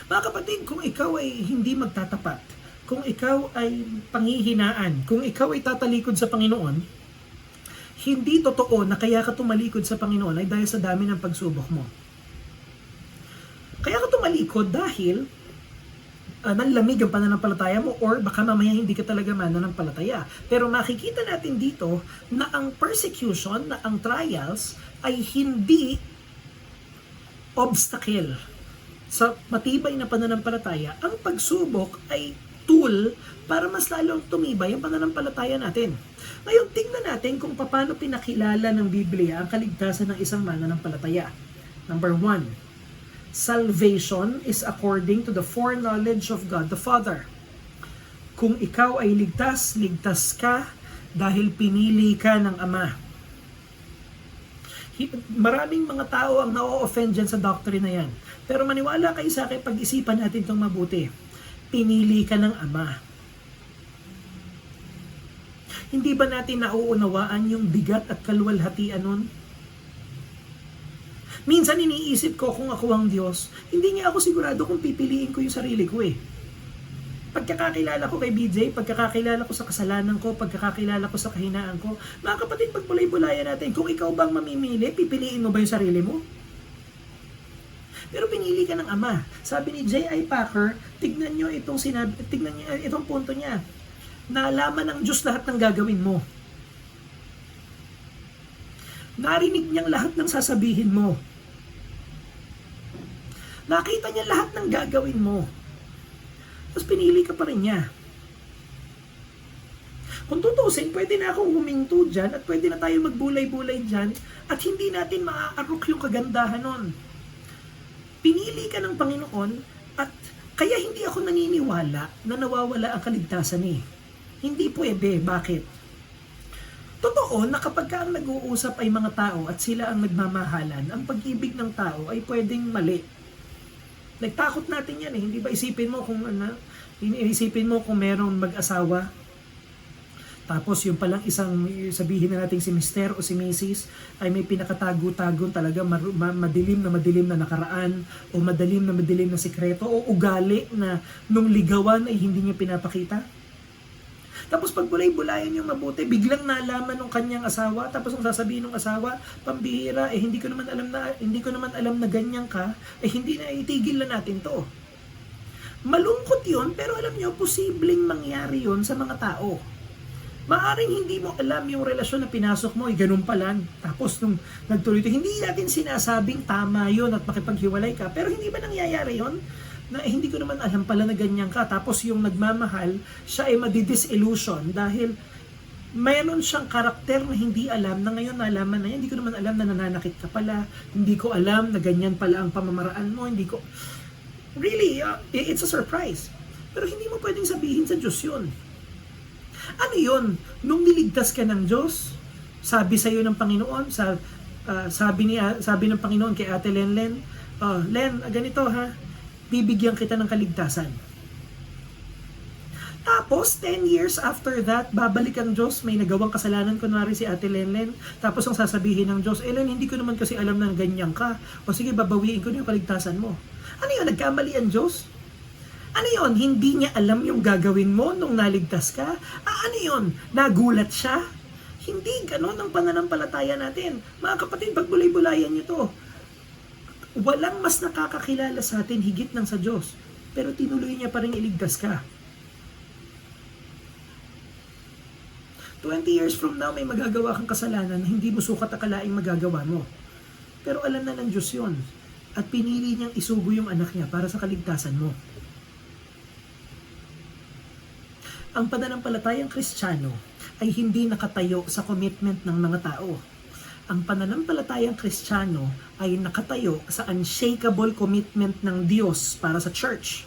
Mga kapatid, kung ikaw ay hindi magtatapat, kung ikaw ay panghihinaan, kung ikaw ay tatalikod sa Panginoon, hindi totoo na kaya ka tumalikod sa Panginoon ay dahil sa dami ng pagsubok mo. Kaya ka tumalikod dahil nanlamig ang pananampalataya mo or baka mamaya hindi ka talaga mananampalataya. Pero makikita natin dito na ang persecution, na ang trials ay hindi obstacle sa matibay na pananampalataya. Ang pagsubok ay tool para mas lalong tumibay ang pananampalataya natin. Ngayon, tingnan natin kung paano pinakilala ng Biblia ang kaligtasan ng isang mananampalataya. Number 1, salvation is according to the foreknowledge of God the Father. Kung ikaw ay ligtas, ligtas ka dahil pinili ka ng Ama. Maraming mga tao ang na-offend dyan sa doctrine na yan. Pero maniwala kayo sa akin, pag-isipan natin itong mabuti. Pinili ka ng Ama. Hindi ba natin nauunawaan yung bigat at kaluwalhatian nun? Minsan iniisip ko kung ako ang Diyos, hindi nga ako sigurado kung pipiliin ko yung sarili ko eh. Pagkakakilala ko kay BJ, pagkakakilala ko sa kasalanan ko, pagkakakilala ko sa kahinaan ko, mga kapatid, pagbulay-bulayan natin, kung ikaw bang mamimili, pipiliin mo ba yung sarili mo? Pero pinili ka ng Ama. Sabi ni J.I. Packer, tignan nyo itong punto niya. Naalaman ng Diyos lahat ng gagawin mo. Narinig niyang lahat ng sasabihin mo. Nakita niya lahat ng gagawin mo. Tapos pinili ka pa rin niya. Kung tutusin, pwede na akong huminto dyan at pwede na tayo magbulay-bulay dyan at hindi natin maaarok yung kagandahan nun. Pinili ka ng Panginoon at kaya hindi ako naniniwala na nawawala ang kaligtasan eh. Hindi pwede. Bakit? Totoo na kapag ang nag-uusap ay mga tao at sila ang nagmamahalan, ang pag-ibig ng tao ay pwedeng mali. Nagtakot natin yan eh. Hindi ba isipin mo kung merong mag-asawa, tapos yung palang isang, sabihin na natin si Mr. o si Mrs. ay may pinakatago-tago talaga madilim na nakaraan o madilim na sikreto o ugali na nung ligawan ay hindi niya pinapakita. Tapos pag bulay-bulayan yung mabuti, biglang nalaman ng kanyang asawa, tapos ang sasabihin ng asawa, pambihira, hindi ko naman alam na ganyan ka, hindi na itigil na natin to. Malungkot yun, pero alam nyo, posibleng mangyari yun sa mga tao. Maaring hindi mo alam yung relasyon na pinasok mo, ganun pa lang. Tapos nung nagtuloy ito, hindi natin sinasabing tama yun at makipaghiwalay ka. Pero hindi ba nangyayari yun? Na hindi ko naman alam pala na ganyan ka. Tapos yung nagmamahal, siya ay madidisillusion dahil mayroon siyang karakter na hindi alam na ngayon nalaman na yan. Hindi ko naman alam na nananakit ka pala. Hindi ko alam na ganyan pala ang pamamaraan mo. Hindi ko... Really, it's a surprise. Pero hindi mo pwedeng sabihin sa Diyos yun. Ano yun? Nung niligtas ka ng Diyos, sabi sa iyo ng Panginoon, sabi ng Panginoon kay Ate Len, Len, ganito ha, bibigyan kita ng kaligtasan. Tapos, 10 years after that, babalik ang Diyos, may nagawang kasalanan, kunwari si Ate Len, tapos ang sasabihin ng Diyos, Len, hindi ko naman kasi alam na ganyan ka, o sige, babawiin ko na yung kaligtasan mo. Ano yun? Nagkamali ang Diyos? Ano yun? Hindi niya alam yung gagawin mo nung naligtas ka? Ano yun? Nagulat siya? Hindi ganon ang pananampalataya natin. Mga kapatid, pagbulay-bulayan niyo to. Walang mas nakakakilala sa atin higit ng sa Diyos. Pero tinuloy niya pa rin iligtas ka. 20 years from now, may magagawa kang kasalanan na hindi mo sukat akalaing magagawa mo. Pero alam na ng Diyos yun. At pinili niyang isugo yung anak niya para sa kaligtasan mo. Ang pananampalatayang Kristiyano ay hindi nakatayo sa commitment ng mga tao. Ang pananampalatayang Kristiyano ay nakatayo sa unshakable commitment ng Diyos para sa church.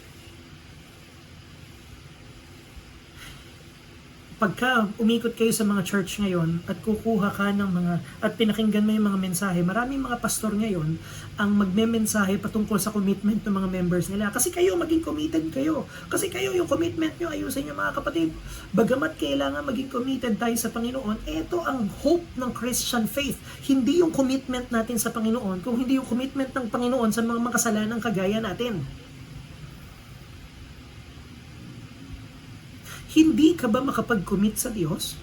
Pagka umikot kayo sa mga church ngayon at kukuha ka ng at pinakinggan mo yung mga mensahe, maraming mga pastor ngayon ang magme-mensahe patungkol sa commitment ng mga members nila. Kasi kayo, maging committed kayo. Kasi kayo, yung commitment nyo, ayusin nyo mga kapatid. Bagamat kailangan maging committed tayo sa Panginoon, ito ang hope ng Christian faith. Hindi yung commitment natin sa Panginoon, kung hindi yung commitment ng Panginoon sa mga makasalanang kagaya natin. Hindi ka ba makapag-commit sa Diyos?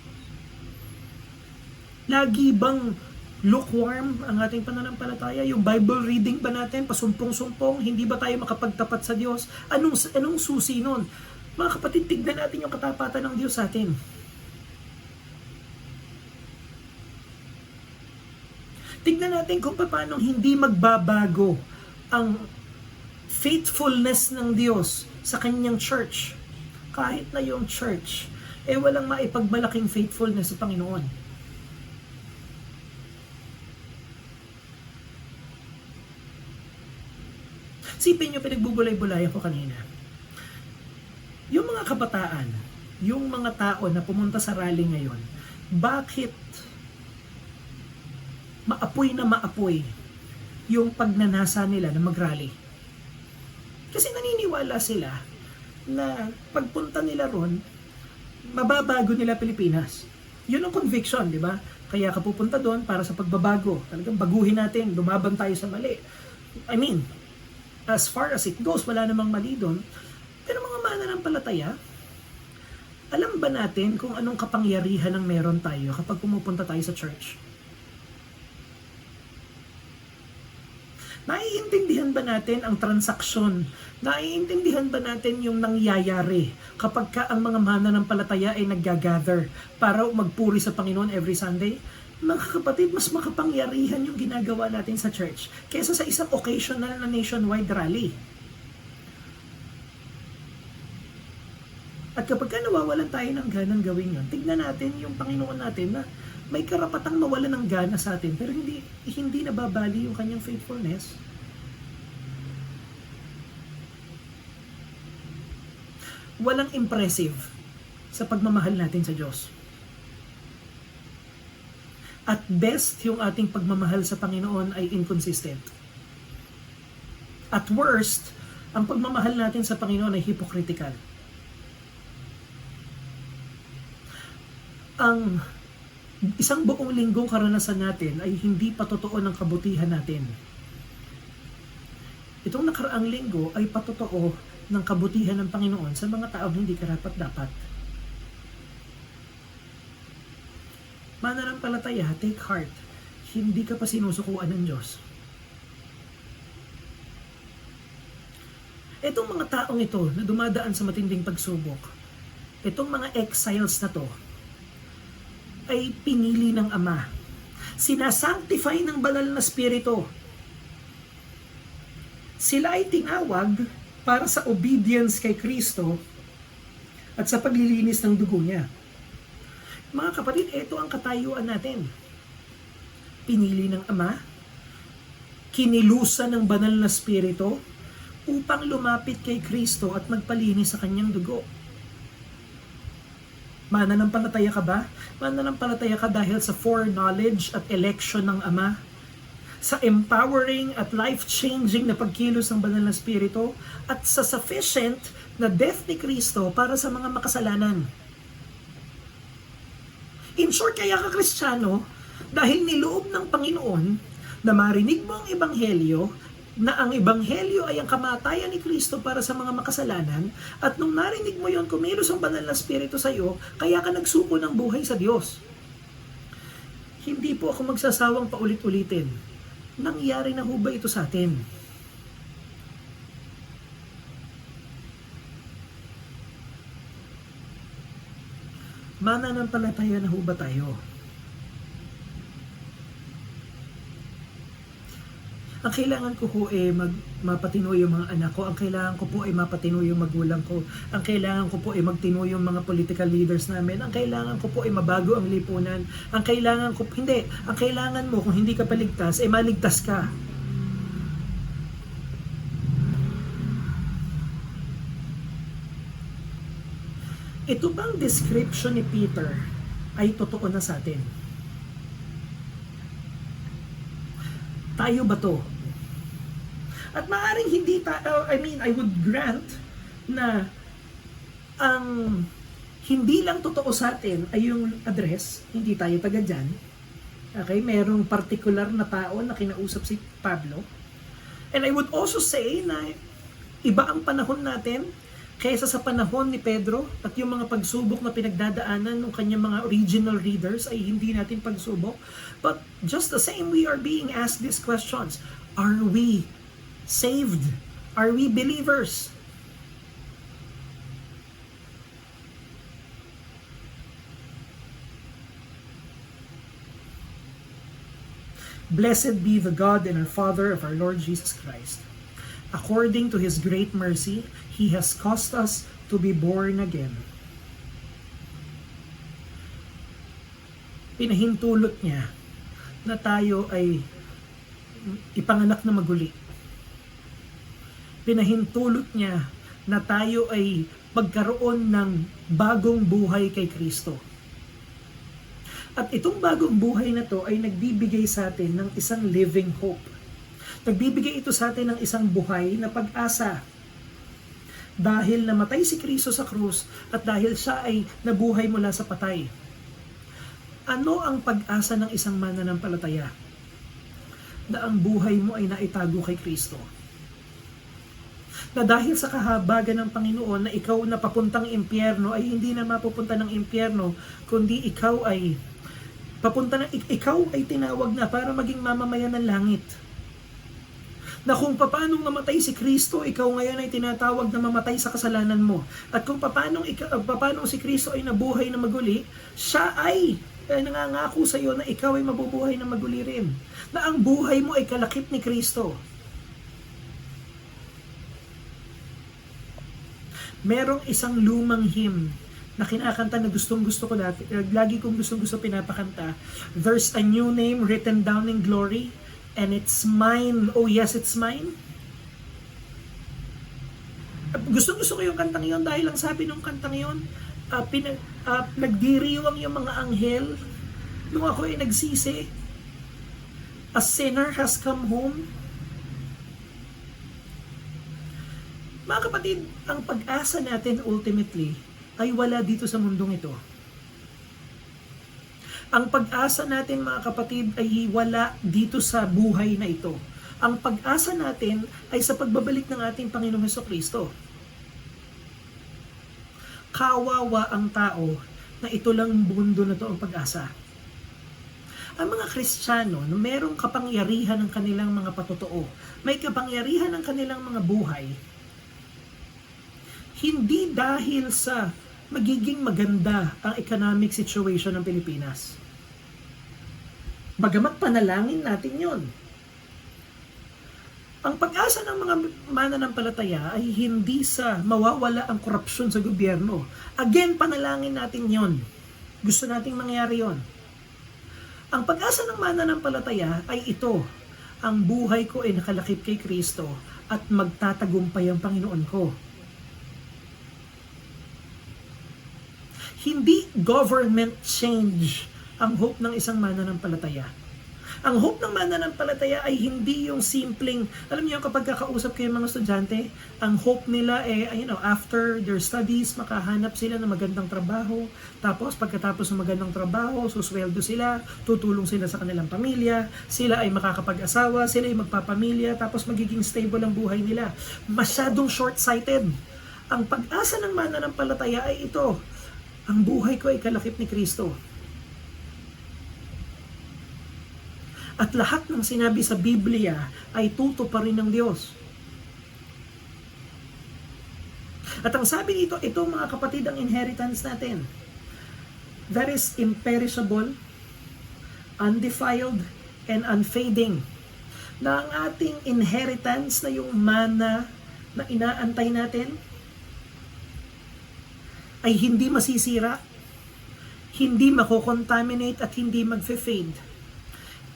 Lagi bang lukewarm ang ating pananampalataya? Yung Bible reading ba natin, pasumpong-sumpong? Hindi ba tayo makapagtapat sa Diyos? Anong susi nun? Mga kapatid, tignan natin yung katapatan ng Diyos sa atin. Tignan natin kung paano hindi magbabago ang faithfulness ng Diyos sa kanyang church. Kahit na yung church, walang maipagmalaking faithfulness sa Panginoon. Sipin nyo, pinagbubulay-bulayan ko kanina. Yung mga kabataan, yung mga tao na pumunta sa rally ngayon, bakit maapoy yung pagnanasa nila na mag-rally? Kasi naniniwala sila na pagpunta nila ron, mababago nila Pilipinas. Yun ang conviction, di ba? Kaya ka pupunta doon para sa pagbabago. Talagang baguhin natin, lumaban tayo sa mali. I mean, as far as it goes, wala namang mali doon. Pero mga mananampalataya, alam ba natin kung anong kapangyarihan ang meron tayo kapag pumupunta tayo sa church? Naiintindihan ba natin ang transaksyon? Naiintindihan ba natin yung nangyayari kapag ka ang mga mananampalataya ay nag-gather para magpuri sa Panginoon every Sunday? Mga kapatid, mas makapangyarihan yung ginagawa natin sa church kaysa sa isang occasional na nationwide rally. At kapag ka nawawalan tayo ng ganang gawin yun, tignan natin yung Panginoon natin na may karapatang mawalan ng gana sa atin, pero hindi nababali yung kanyang faithfulness. Walang impressive sa pagmamahal natin sa Diyos. At best, yung ating pagmamahal sa Panginoon ay inconsistent. At worst, ang pagmamahal natin sa Panginoon ay hypocritical. Ang isang buong linggong karanasan natin ay hindi patotoo ng kabutihan natin. Itong nakaraang linggo ay patotoo ng kabutihan ng Panginoon sa mga taong hindi karapat-dapat. Mananampalataya, take heart. Hindi ka pa sinusukuan ng Diyos. Itong mga taong ito na dumadaan sa matinding pagsubok, itong mga exiles na to, ay pinili ng Ama. Sinasanctify ng banal na Espiritu. Sila ay tinawag para sa obedience kay Kristo at sa paglilinis ng dugo niya. Mga kapatid, ito ang katayuan natin. Pinili ng Ama, kinilusan ng banal na Espiritu upang lumapit kay Kristo at magpalinis sa kanyang dugo. Mananampalataya ka ba? Mananampalataya ka dahil sa foreknowledge at election ng Ama, sa empowering at life-changing na pagkilos ng banal na Espiritu, at sa sufficient na death ni Kristo para sa mga makasalanan. In short, kaya ka Kristiyano dahil niloob ng Panginoon na marinig mo ang Ebanghelyo, na ang Ebanghelyo ay ang kamatayan ni Kristo para sa mga makasalanan, at nung narinig mo yon, kumilos ang banal na Espiritu sa iyo, kaya ka nagsuko ng buhay sa Diyos. Hindi po ako magsasawang paulit-ulitin. Nangyari na ho ba ito sa atin? Mananampalataya na ho ba tayo? Ang kailangan ko po ay mapatino yung mga anak ko. Ang kailangan ko po ay mapatino yung magulang ko. Ang kailangan ko po ay magtino yung mga political leaders namin. Ang kailangan ko po ay mabago ang lipunan. Ang kailangan mo kung hindi ka paligtas, ay maligtas ka. Ito bang description ni Peter ay totoo na sa atin? Tayo ba to? At maaaring hindi I would grant na ang hindi lang totoo sa atin ay yung address, hindi tayo taga dyan. Okay, merong particular na tao na kinausap si Pablo. And I would also say na iba ang panahon natin kaysa sa panahon ni Pedro, at yung mga pagsubok na pinagdadaanan ng kanyang mga original readers ay hindi natin pagsubok. But just the same, we are being asked these questions. Are we saved? Are we believers? Blessed be the God and our Father of our Lord Jesus Christ. According to His great mercy, He has caused us to be born again. Pinahintulot niya na tayo ay ipanganak na maguli. Pinahintulot niya na tayo ay magkaroon ng bagong buhay kay Kristo. At itong bagong buhay na to ay nagbibigay sa atin ng isang living hope. Nagbibigay ito sa atin ng isang buhay na pag-asa. Dahil namatay si Kristo sa krus at dahil siya ay nabuhay mula sa patay. Ano ang pag-asa ng isang mananampalataya? Na ang buhay mo ay naitago kay Kristo. Na dahil sa kahabagan ng Panginoon na ikaw na papuntang impyerno ay hindi na mapupunta ng impyerno, kundi ikaw ay tinawag na para maging mamamayan ng langit. Na kung paanong namatay si Kristo, ikaw ngayon ay tinatawag na mamatay sa kasalanan mo. At kung paanong si Kristo ay nabuhay na maguli, siya ay nangangako sa iyo na ikaw ay mabubuhay na maguli rin. Na ang buhay mo ay kalakip ni Kristo. Merong isang lumang hymn na kinakanta na gustong-gusto ko dati, lagi kong gustong-gusto pinapakanta. There's a new name written down in glory, and it's mine. Oh yes, it's mine. Gustong-gusto ko yung kantang yon dahil lang sabi nung kantang yon, nagdiriwang yung mga anghel nung ako ay nagsisi. A sinner has come home. Mga kapatid, ang pag-asa natin ultimately ay wala dito sa mundong ito. Ang pag-asa natin, mga kapatid, ay wala dito sa buhay na ito. Ang pag-asa natin ay sa pagbabalik ng ating Panginoong Hesukristo. Kawawa ang tao na ito lang mundo na to ang pag-asa. Ang mga Kristiyano na merong kapangyarihan ng kanilang mga patotoo, may kapangyarihan ng kanilang mga buhay, hindi dahil sa magiging maganda ang economic situation ng Pilipinas. Bagamat panalangin natin yon. Ang pag-asa ng mga mananampalataya ay hindi sa mawawala ang korupsyon sa gobyerno. Again, panalangin natin yon. Gusto nating mangyari yon. Ang pag-asa ng mananampalataya ay ito. Ang buhay ko ay nakalakip kay Kristo at magtatagumpay ang Panginoon ko. Hindi government change ang hope ng isang mananampalataya. Ang hope ng mananampalataya ay hindi yung simpleng, alam niyo kapag kakausap kayo mga estudyante, ang hope nila after their studies, makahanap sila ng magandang trabaho, tapos pagkatapos ng magandang trabaho, susweldo sila, tutulong sila sa kanilang pamilya, sila ay makakapag-asawa, sila ay magpapamilya, tapos magiging stable ang buhay nila. Masyadong short-sighted. Ang pag-asa ng mananampalataya ay ito, ang buhay ko ay kalakip ni Kristo. At lahat ng sinabi sa Biblia ay tutuparin ng Diyos. At ang sabi dito, ito mga kapatid, ang inheritance natin. That is imperishable, undefiled, and unfading. Na ang ating inheritance na yung mana na inaantay natin ay hindi masisira, hindi mako-contaminate at hindi magfe-fade.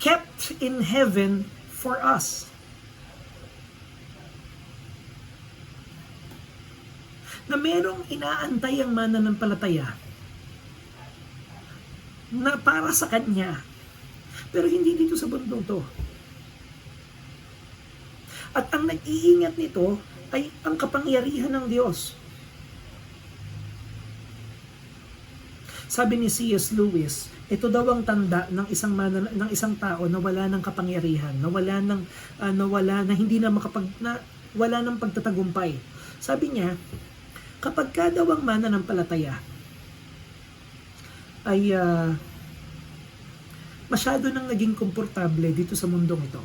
Kept in heaven for us. Na merong inaantay ang mananampalataya na para sa kanya, pero hindi dito sa bundong to. At ang nag-iingat nito ay ang kapangyarihan ng Diyos. Sabi ni C.S. Lewis, ito daw ang tanda ng isang tao na wala ng kapangyarihan, na wala ng pagtatagumpay. Sabi niya, kapag ka daw ang mananampalataya ay masyado nang naging komportable dito sa mundong ito.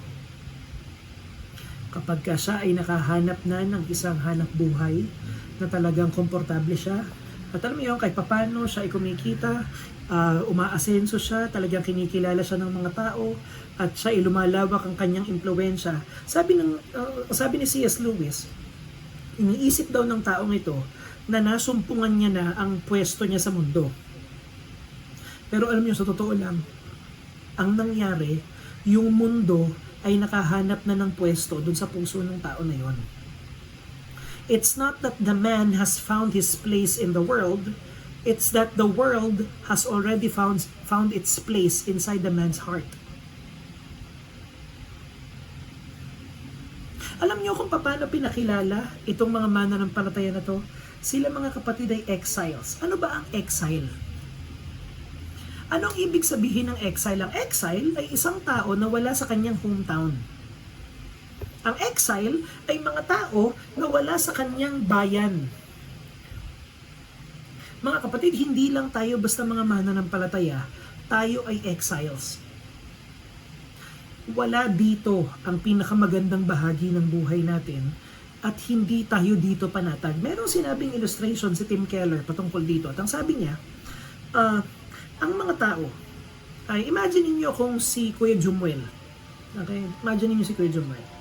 Kapag ka siya ay nakahanap na ng isang hanap buhay na talagang komportable siya, at alam mo yun, kahit papano siya ay kumikita, umaasenso siya, talagang kinikilala siya ng mga tao, at siya ay lumalawak ang kanyang impluwensya. Sabi ni C.S. Lewis, iniisip daw ng taong ito na nasumpungan niya na ang pwesto niya sa mundo. Pero alam niyo, sa totoo lang, ang nangyari, yung mundo ay nakahanap na ng pwesto dun sa puso ng tao na yon. It's not that the man has found his place in the world, it's that the world has already found its place inside the man's heart. Alam niyo kung paano pinakilala itong mga mananampalataya na to? Sila mga kapatid ay exiles. Ano ba ang exile? Anong ibig sabihin ng exile? Ang exile ay isang tao na wala sa kanyang hometown. Ang exile ay mga tao na wala sa kanyang bayan. Mga kapatid, hindi lang tayo basta mga mananampalataya, tayo ay exiles. Wala dito ang pinakamagandang bahagi ng buhay natin at hindi tayo dito panatag. Merong sinabing illustration si Tim Keller patungkol dito. At ang sabi niya, ang mga tao, ay imagine niyo kung si Kuya Jumuel. Okay? Imagine niyo si Kuya Jumuel.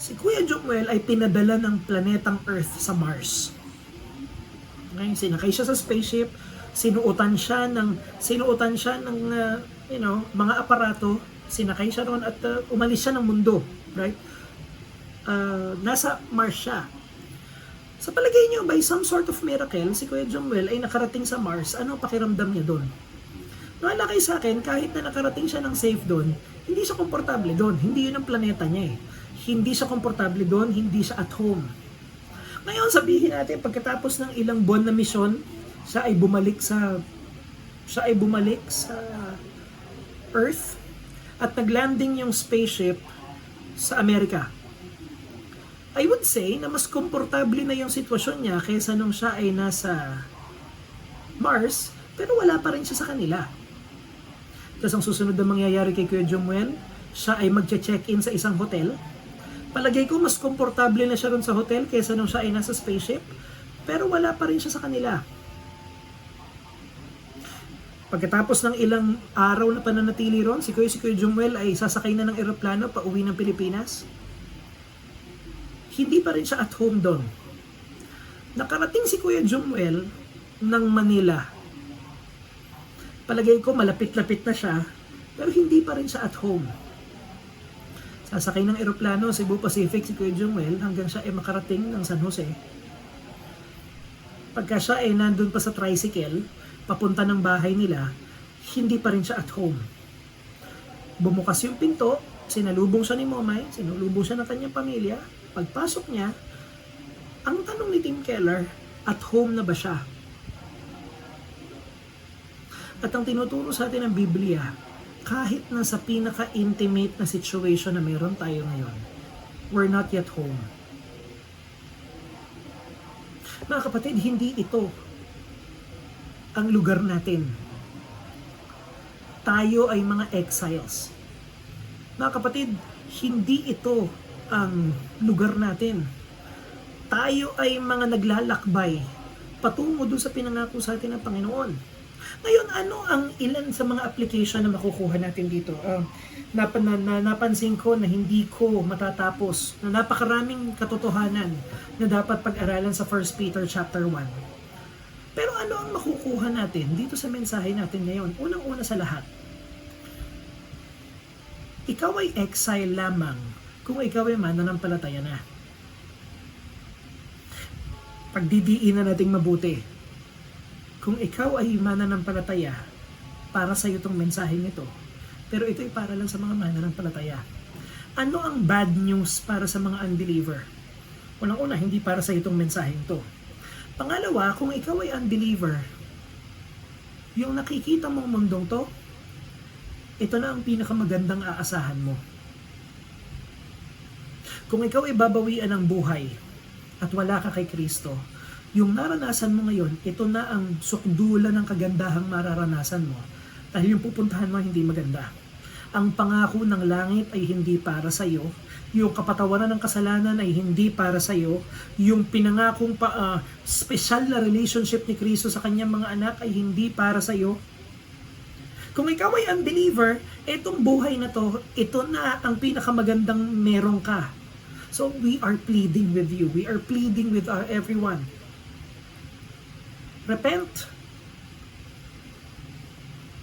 Si Kuya Joel ay pinadala ng planetang Earth sa Mars. Ngayon, sinakay siya sa spaceship, sinuotan siya ng mga aparato, sinakay siya ron at umalis siya ng mundo, right? Nasa Mars siya. Sa palagay niyo, by some sort of miracle, si Kuya Joel ay nakarating sa Mars. Ano ang pakiramdam niya doon? Wala kayo sa akin, kahit na nakarating siya ng safe doon, hindi siya komportable doon. Hindi yun ang planeta niya eh. Hindi siya komportable doon, hindi siya at home. Ngayon, sabihin natin, pagkatapos ng ilang buwan na misyon, siya ay bumalik sa Earth at naglanding yung spaceship sa Amerika. I would say na mas komportable na yung sitwasyon niya kaysa nung siya ay nasa Mars, pero wala pa rin siya sa kanila. Tapos ang susunod na mangyayari kay Kuya Joel, siya ay magche-check-in sa isang hotel. Palagay ko mas komportable na siya ron sa hotel kaysa nung siya ay nasa spaceship, pero wala pa rin siya sa kanila. Pagkatapos ng ilang araw na pananatili ron, si Kuya Joel ay sasakay na ng eroplano pa uwi ng Pilipinas. Hindi pa rin siya at home doon. Nakarating si Kuya Joel ng Manila. Palagay ko malapit-lapit na siya, pero hindi pa rin siya at home. Sasakay ng eroplano Cebu Pacific si Kuya Joel hanggang siya ay makarating ng San Jose. Pagka siya ay nandun pa sa tricycle, papunta ng bahay nila, hindi pa rin siya at home. Bumukas yung pinto, sinalubong siya ni Momay, sinalubong siya ng kanyang pamilya. Pagpasok niya, ang tanong ni Tim Keller, at home na ba siya? At ang tinuturo sa atin ng Biblia, kahit na sa pinaka-intimate na situation na meron tayo ngayon, we're not yet home. Mga kapatid, hindi ito ang lugar natin. Tayo ay mga exiles. Mga kapatid, hindi ito ang lugar natin. Tayo ay mga naglalakbay patungo doon sa pinangako sa atin ng Panginoon. Ngayon, ano ang ilan sa mga application na makukuha natin dito? Napansin ko na hindi ko matatapos, na napakaraming katotohanan na dapat pag-aralan sa 1 Peter chapter 1. Pero ano ang makukuha natin dito sa mensahe natin ngayon? Unang-una sa lahat, ikaw ay exile lamang kung ikaw ay mananampalataya na. Pagdidiinan nating mabuti. Kung ikaw ay mananampalataya, para sa iyo itong mensahe nito. Pero ito ay para lang sa mga mananampalataya. Ano ang bad news para sa mga unbeliever? Unang-una, hindi para sa iyo itong mensahe ito. Pangalawa, kung ikaw ay unbeliever, yung nakikita mong mundong to, ito na ang pinakamagandang aasahan mo. Kung ikaw ay babawian ng buhay at wala ka kay Kristo, yung naranasan mo ngayon, ito na ang sukdulan ng kagandahang mararanasan mo. Dahil yung pupuntahan mo hindi maganda. Ang pangako ng langit ay hindi para sa iyo. Yung kapatawaran ng kasalanan ay hindi para sa iyo. Yung pinangakong special na relationship ni Kristo sa kanyang mga anak ay hindi para sa iyo. Kung ikaw ay unbeliever, itong buhay na to, ito na ang pinakamagandang meron ka. So we are pleading with you. We are pleading with everyone. Repent.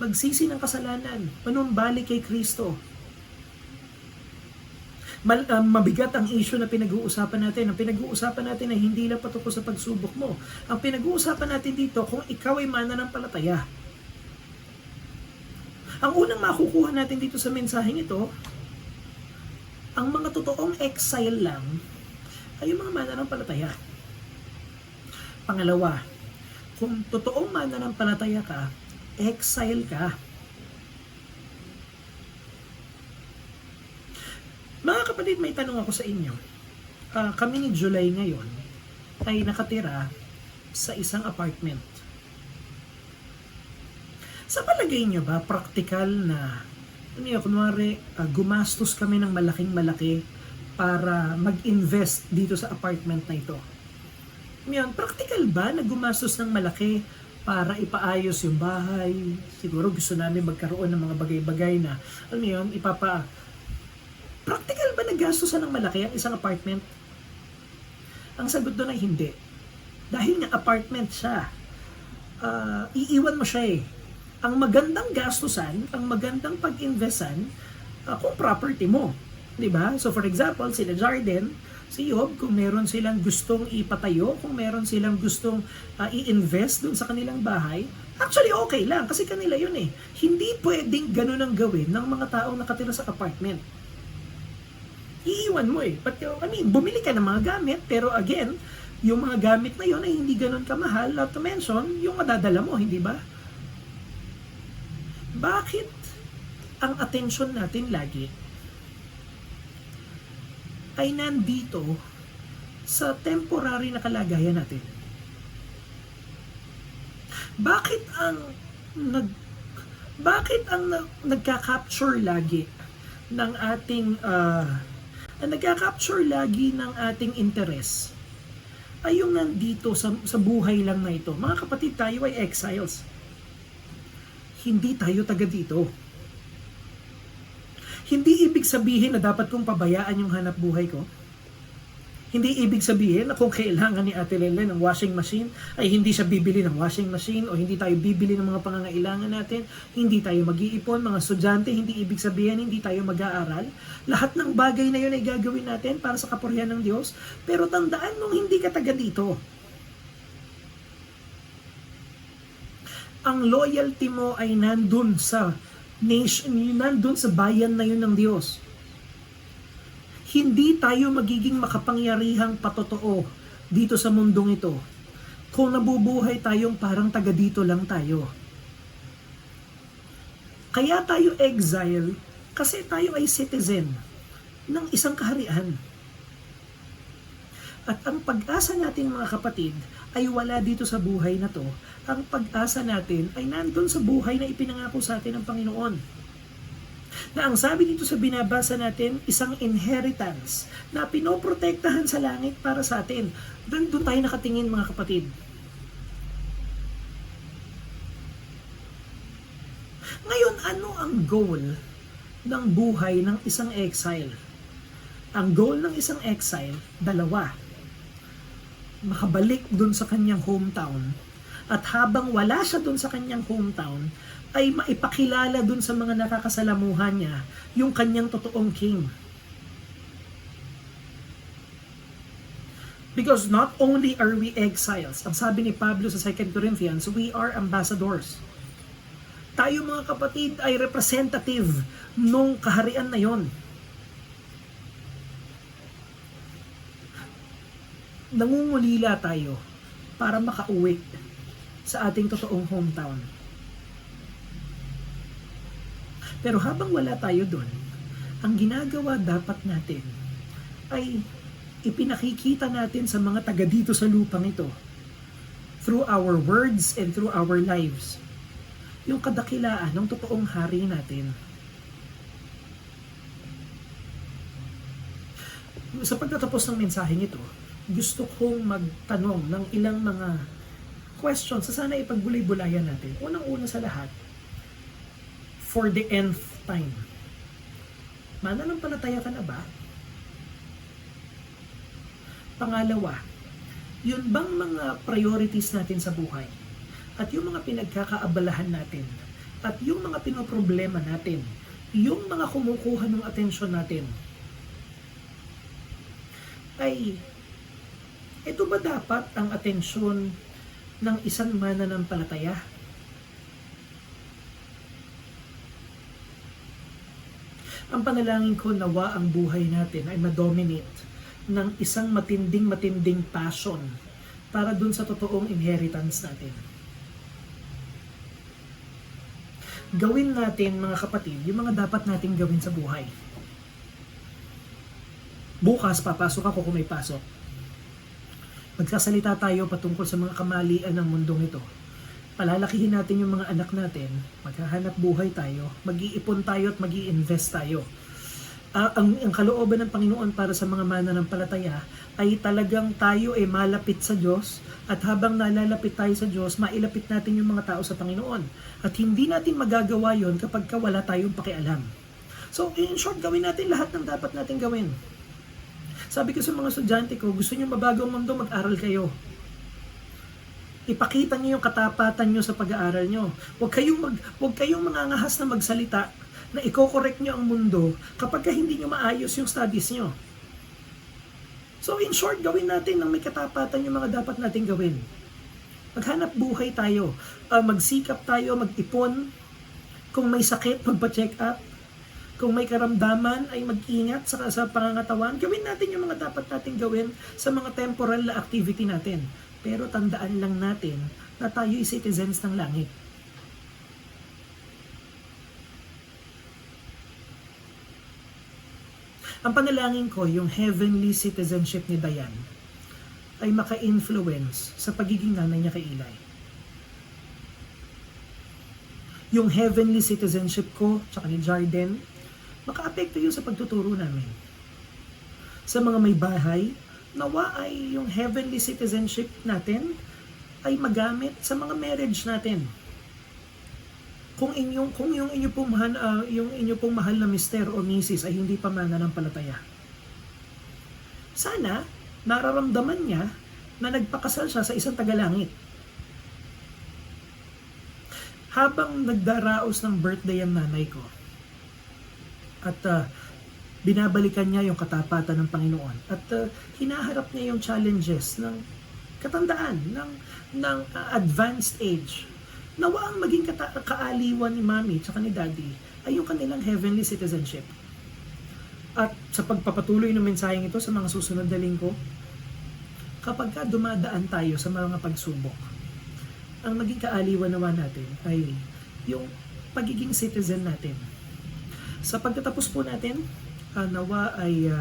Magsisi ng kasalanan. Manumbalik kay Kristo. Mabigat ang issue na pinag-uusapan natin. Ang pinag-uusapan natin ay hindi lang patungkol sa pagsubok mo. Ang pinag-uusapan natin dito, kung ikaw ay mananampalataya. Ang unang makukuha natin dito sa mensaheng ito, ang mga totoong exile lang ay yung mga mananampalataya. Pangalawa, kung totoong mananampalataya ka, exile ka. Mga kapatid, may tanong ako sa inyo. Kami ni July ngayon ay nakatira sa isang apartment. Sa palagay nyo ba, practical na kunwari, gumastos kami ng malaking-malaki para mag-invest dito sa apartment na ito? Ngayon, practical ba na gumastos ng malaki para ipaayos yung bahay? Siguro gusto namin magkaroon ng mga bagay-bagay na, Practical ba naggastusan ng malaki ang isang apartment? Ang sagot doon ay hindi. Dahil nga apartment siya, iiwan mo siya eh. Ang magandang gastusan, ang magandang pag-investan, kung property mo. Diba? So for example, sila Jarden, si Job, kung meron silang gustong ipatayo, kung meron silang gustong i-invest dun sa kanilang bahay, actually okay lang kasi kanila yun eh. Hindi pwedeng ganun ang gawin ng mga taong nakatira sa apartment. Iiwan mo eh. But, bumili ka ng mga gamit, pero again, yung mga gamit na yun ay hindi ganun kamahal, not to mention, yung madadala mo, hindi ba? Bakit ang attention natin lagi ay nandito sa temporary na kalagayan natin? Bakit ang nagka-capture lagi ng ating interest ay yung nandito sa buhay lang na ito? Mga kapatid, tayo ay exiles. Hindi tayo taga dito. Hindi ibig sabihin na dapat kong pabayaan yung hanap buhay ko. Hindi ibig sabihin na kung kailangan ni Ate Lele ng washing machine, ay hindi siya bibili ng washing machine o hindi tayo bibili ng mga pangangailangan natin, hindi tayo mag-iipon, mga estudyante, hindi ibig sabihin hindi tayo mag-aaral. Lahat ng bagay na yun ay gagawin natin para sa kapurihan ng Diyos, pero tandaan mong hindi ka taga dito. Ang loyalty mo ay nandun sa nation, nandun sa bayan na yun ng Diyos. Hindi tayo magiging makapangyarihang patotoo dito sa mundong ito kung nabubuhay tayong parang taga dito lang tayo. Kaya tayo exile kasi tayo ay citizen ng isang kaharian. At ang pag-asa natin mga kapatid ay wala dito sa buhay na to. Ang pag-asa natin ay nandun sa buhay na ipinangako sa atin ng Panginoon. Na ang sabi dito sa binabasa natin, isang inheritance na pinoprotektahan sa langit para sa atin. Doon tayo nakatingin mga kapatid. Ngayon, ano ang goal ng buhay ng isang exile? Ang goal ng isang exile, dalawa. Makabalik dun sa kanyang hometown. At habang wala siya dun sa kanyang hometown, ay maipakilala dun sa mga nakakasalamuhan niya yung kanyang totoong king. Because not only are we exiles, ang sabi ni Pablo sa 2 Corinthians, we are ambassadors. Tayo mga kapatid ay representative nung kaharian na yon. Nangungulila tayo para makauwi sa ating totoong hometown. Pero habang wala tayo doon, ang ginagawa dapat natin ay ipinakikita natin sa mga taga dito sa lupang ito through our words and through our lives yung kadakilaan ng totoong hari natin. Sa pagtatapos ng mensaheng ito, gusto kong magtanong ng ilang mga questions sa sana ipagbulay-bulayan natin. Unang-una sa lahat, for the nth time, mananampalataya ka na ba? Pangalawa, yun bang mga priorities natin sa buhay at yung mga pinagkakaabalahan natin at yung mga pinoproblema natin, yung mga kumukuha ng atensyon natin, ay ito ba dapat ang atensyon ng isang mananampalataya? Ang panalangin ko, nawa ang buhay natin ay madominate ng isang matinding passion para dun sa totoong inheritance natin. Gawin natin mga kapatid yung mga dapat nating gawin sa buhay. Bukas papasok ako kung may pasok. Magsasalita tayo patungkol sa mga kamalian ng mundong ito. Palalakihin natin yung mga anak natin, maghahanap buhay tayo, mag-iipon tayo at mag-i-invest tayo. Ang kalooban ng Panginoon para sa mga mananampalataya ay talagang tayo ay malapit sa Diyos at habang nalalapit tayo sa Diyos, mailapit natin yung mga tao sa Panginoon. At hindi natin magagawa yon kapag wala tayong pakialam. So, in short, gawin natin lahat ng dapat natin gawin. Sabi ko sa mga estudyante ko, gusto nyo mabago ang mundo, mag-aral kayo. Ipakita nyo yung katapatan nyo sa pag-aaral nyo. Huwag kayong mangangahas na magsalita na i-correct nyo ang mundo kapag hindi nyo maayos yung studies nyo. So, in short, gawin natin ng may katapatan yung mga dapat natin gawin. Maghanap buhay tayo. Magsikap tayo, mag-ipon. Kung may sakit, magpa-check up. Kung may karamdaman, ay mag-ingat sa pangangatawan. Gawin natin yung mga dapat natin gawin sa mga temporal na activity natin. Pero tandaan lang natin na tayo ay citizens ng langit. Ang panalangin ko, yung heavenly citizenship ni Diane, ay maka-influence sa pagiging nanay niya kay Eli. Yung heavenly citizenship ko, tsaka ni Jarden, maka-apekto yun sa pagtuturo namin. Sa mga may bahay, nawa ay yung heavenly citizenship natin ay magamit sa mga marriage natin. Kung yung inyo pong mahal na mister o misis ay hindi pa mananampalataya. Sana nararamdaman niya na nagpakasal siya sa isang tagalangit. Habang nagdaraos ng birthday ang nanay ko at binabalikan niya yung katapatan ng Panginoon at hinaharap niya yung challenges ng katandaan, ng advanced age, nawa ang maging kaaliwan ni Mami at ni Daddy ay yung kanilang heavenly citizenship. At sa pagpapatuloy ng mensaheng ito sa mga susunod na linggo, kapag ka dumadaan tayo sa mga pagsubok, ang maging kaaliwan naman natin ay yung pagiging citizen natin. Sa pagtatapos po natin, nawa ay